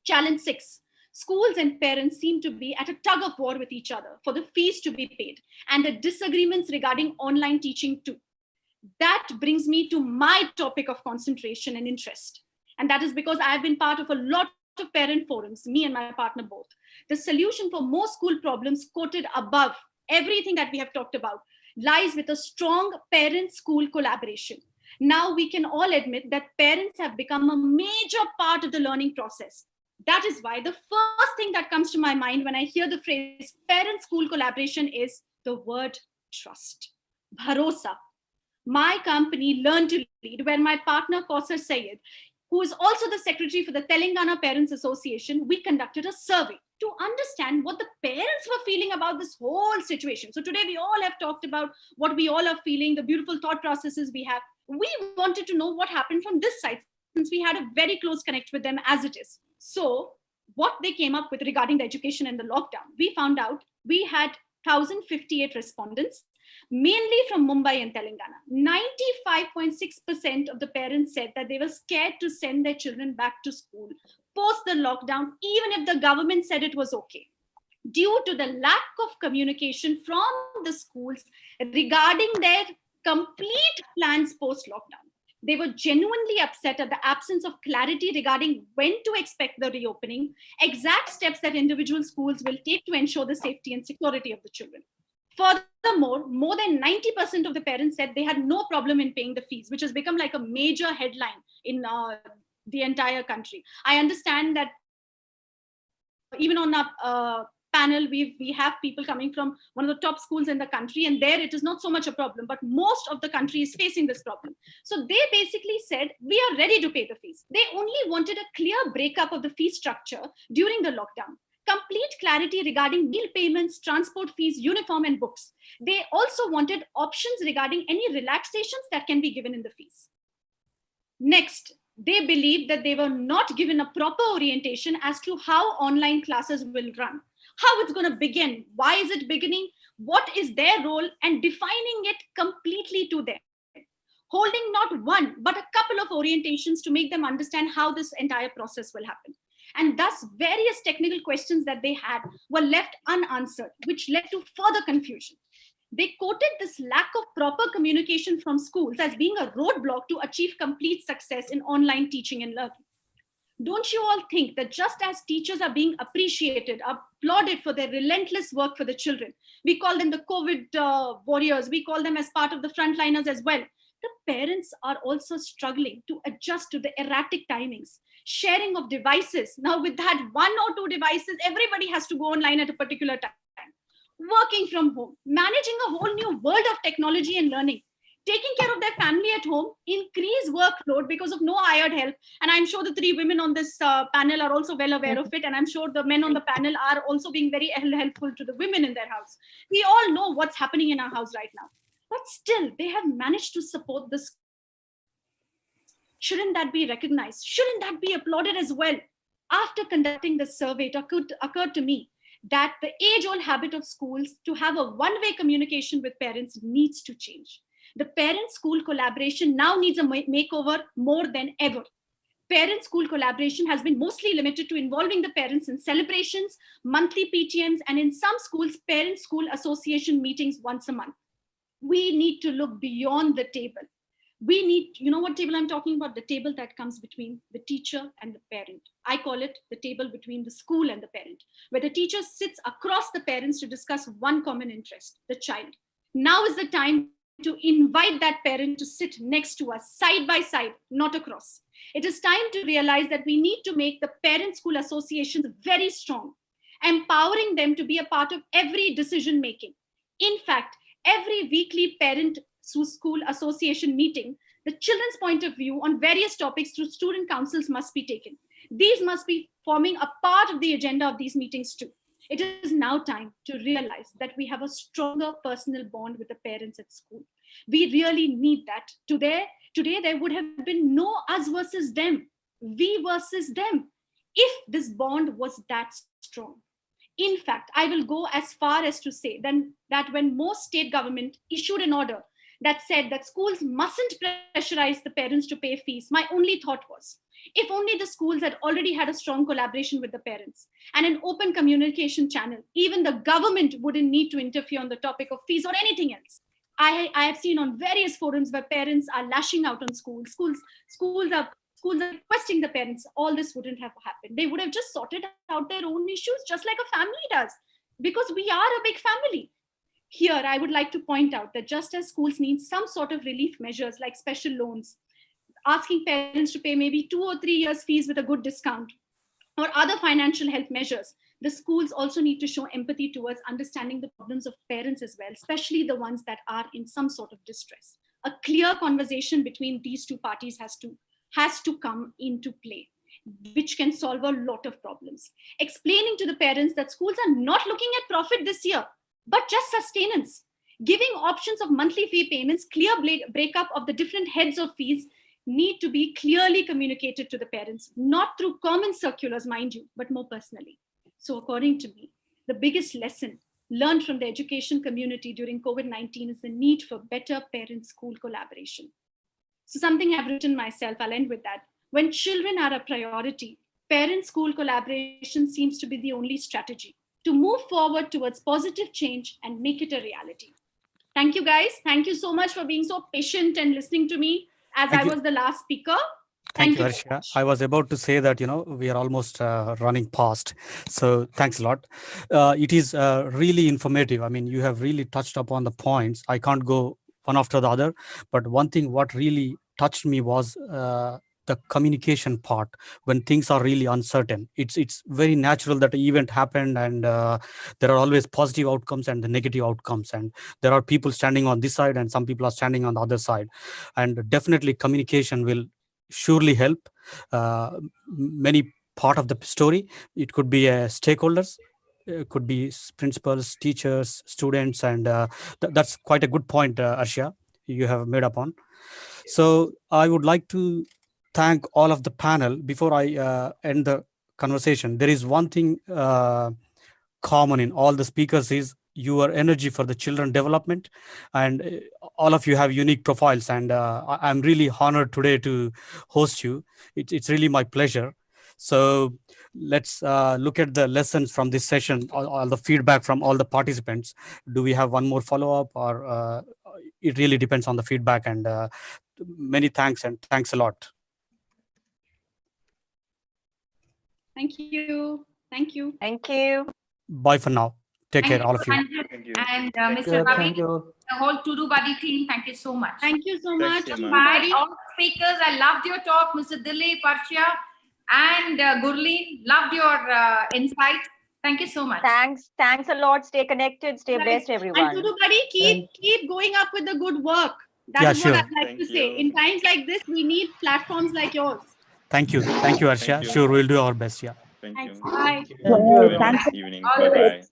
Challenge 6. schools and parents seem to be at a tug of war with each other for the fees to be paid and the disagreements regarding online teaching too. That brings me to my topic of concentration and interest. And that is because I have been part of a lot of parent forums, me and my partner both. The solution for most school problems quoted above, everything that we have talked about, lies with a strong parent-school collaboration. Now we can all admit that parents have become a major part of the learning process. That is why the first thing that comes to my mind when I hear the phrase parent-school collaboration is the word trust. Bharosa. My company Learn to Lead, where my partner Kausar Sayed, who is also the secretary for the Telangana Parents Association, we conducted a survey to understand what the parents were feeling about this whole situation. So today we all have talked about what we all are feeling, the beautiful thought processes we have. We wanted to know what happened from this side, since we had a very close connect with them as it is. So what they came up with regarding the education and the lockdown, we found out we had 1,058 respondents, mainly from Mumbai and Telangana. 95.6% of the parents said that they were scared to send their children back to school post the lockdown, even if the government said it was okay, due to the lack of communication from the schools regarding their complete plans post-lockdown. They were genuinely upset at the absence of clarity regarding when to expect the reopening, exact steps that individual schools will take to ensure the safety and security of the children. Furthermore, more than 90% of the parents said they had no problem in paying the fees, which has become like a major headline in the entire country. I understand that even on our panel, we have people coming from one of the top schools in the country, and there it is not so much a problem, but most of the country is facing this problem. So they basically said, we are ready to pay the fees. They only wanted a clear breakup of the fee structure during the lockdown, complete clarity regarding meal payments, transport fees, uniform, and books. They also wanted options regarding any relaxations that can be given in the fees. Next, they believed that they were not given a proper orientation as to how online classes will run, how it's going to begin, why is it beginning, what is their role, and defining it completely to them. Holding not one, but a couple of orientations to make them understand how this entire process will happen. And thus, various technical questions that they had were left unanswered, which led to further confusion. They quoted this lack of proper communication from schools as being a roadblock to achieve complete success in online teaching and learning. Don't you all think that just as teachers are being appreciated, applauded for their relentless work for the children, we call them the COVID warriors, we call them as part of the frontliners as well, the parents are also struggling to adjust to the erratic timings, sharing of devices. Now with that 1 or 2 devices, everybody has to go online at a particular time. Working from home, managing a whole new world of technology and learning, taking care of their family at home, increased workload because of no hired help. And I'm sure the 3 women on this panel are also well aware of it. And I'm sure the men on the panel are also being very helpful to the women in their house. We all know what's happening in our house right now. But still, they have managed to support this. Shouldn't that be recognized? Shouldn't that be applauded as well? After conducting this survey, it occurred to me that the age-old habit of schools to have a one-way communication with parents needs to change. The parent-school collaboration now needs a makeover more than ever. Parent-school collaboration has been mostly limited to involving the parents in celebrations, monthly PTMs, and in some schools, parent-school association meetings once a month. We need to look beyond the table. We need, you know what table I'm talking about? The table that comes between the teacher and the parent. I call it the table between the school and the parent, where the teacher sits across the parents to discuss one common interest, the child. Now is the time to invite that parent to sit next to us, side by side, not across. It is time to realize that we need to make the parent-school associations very strong, empowering them to be a part of every decision making. In fact, every weekly parent-school association meeting, the children's point of view on various topics through student councils must be taken. These must be forming a part of the agenda of these meetings too. It is now time to realize that we have a stronger personal bond with the parents at school. We really need that. Today there would have been no us versus them, we versus them, if this bond was that strong. In fact, I will go as far as to say then that when most state government issued an order that said that schools mustn't pressurize the parents to pay fees, my only thought was, if only the schools had already had a strong collaboration with the parents and an open communication channel, even the government wouldn't need to interfere on the topic of fees or anything else. I have seen on various forums where parents are lashing out on schools. Schools are requesting the parents. All this wouldn't have happened. They would have just sorted out their own issues just like a family does, because we are a big family. Here, I would like to point out that just as schools need some sort of relief measures like special loans, asking parents to pay maybe 2 or 3 years fees with a good discount, or other financial help measures, the schools also need to show empathy towards understanding the problems of parents as well, especially the ones that are in some sort of distress. A clear conversation between these two parties has to come into play, which can solve a lot of problems. Explaining to the parents that schools are not looking at profit this year, but just sustenance. Giving options of monthly fee payments, clear breakup of the different heads of fees need to be clearly communicated to the parents, not through common circulars, mind you, but more personally. So according to me, the biggest lesson learned from the education community during COVID-19 is the need for better parent-school collaboration. So something I've written myself, I'll end with that. When children are a priority, parent-school collaboration seems to be the only strategy to move forward towards positive change and make it a reality. Thank you, guys. Thank you so much for being so patient and listening to me as I was the last speaker. Thank you, Arshiya. I was about to say that, we are almost running past. So thanks a lot. It is really informative. I mean, you have really touched upon the points. I can't go one after the other, but one thing what really touched me was the communication part. When things are really uncertain, it's very natural that an event happened, and there are always positive outcomes and the negative outcomes, and there are people standing on this side and some people are standing on the other side, and definitely communication will surely help many part of the story. It could be stakeholders, it could be principals, teachers, students, and that's quite a good point, Arshiya, you have made up on. So I would like to thank all of the panel. Before I end the conversation, there is one thing common in all the speakers is your energy for the children development, and all of you have unique profiles, and I'm really honored today to host you. It's really my pleasure. So let's look at the lessons from this session, all the feedback from all the participants. Do we have one more follow-up, or it really depends on the feedback? And many thanks, and thanks a lot. Thank you. Thank you. Thank you. Bye for now. Take care, all of you. And Mr. Ravi, the whole Tudubuddy team, thank you so much. Thank you so much. Bye, all speakers. I loved your talk, Mr. Dilip, Arshiya, and Gurleen. Loved your insight. Thank you so much. Thanks a lot. Stay connected. Stay blessed, everyone. And Tudubuddy, keep going up with the good work. That's what I'd like to say. In times like this, we need platforms like yours. Thank you, Arshiya. Sure, we'll do our best. Yeah. Thank you. Bye. Thank you. Have a nice evening. Bye-bye.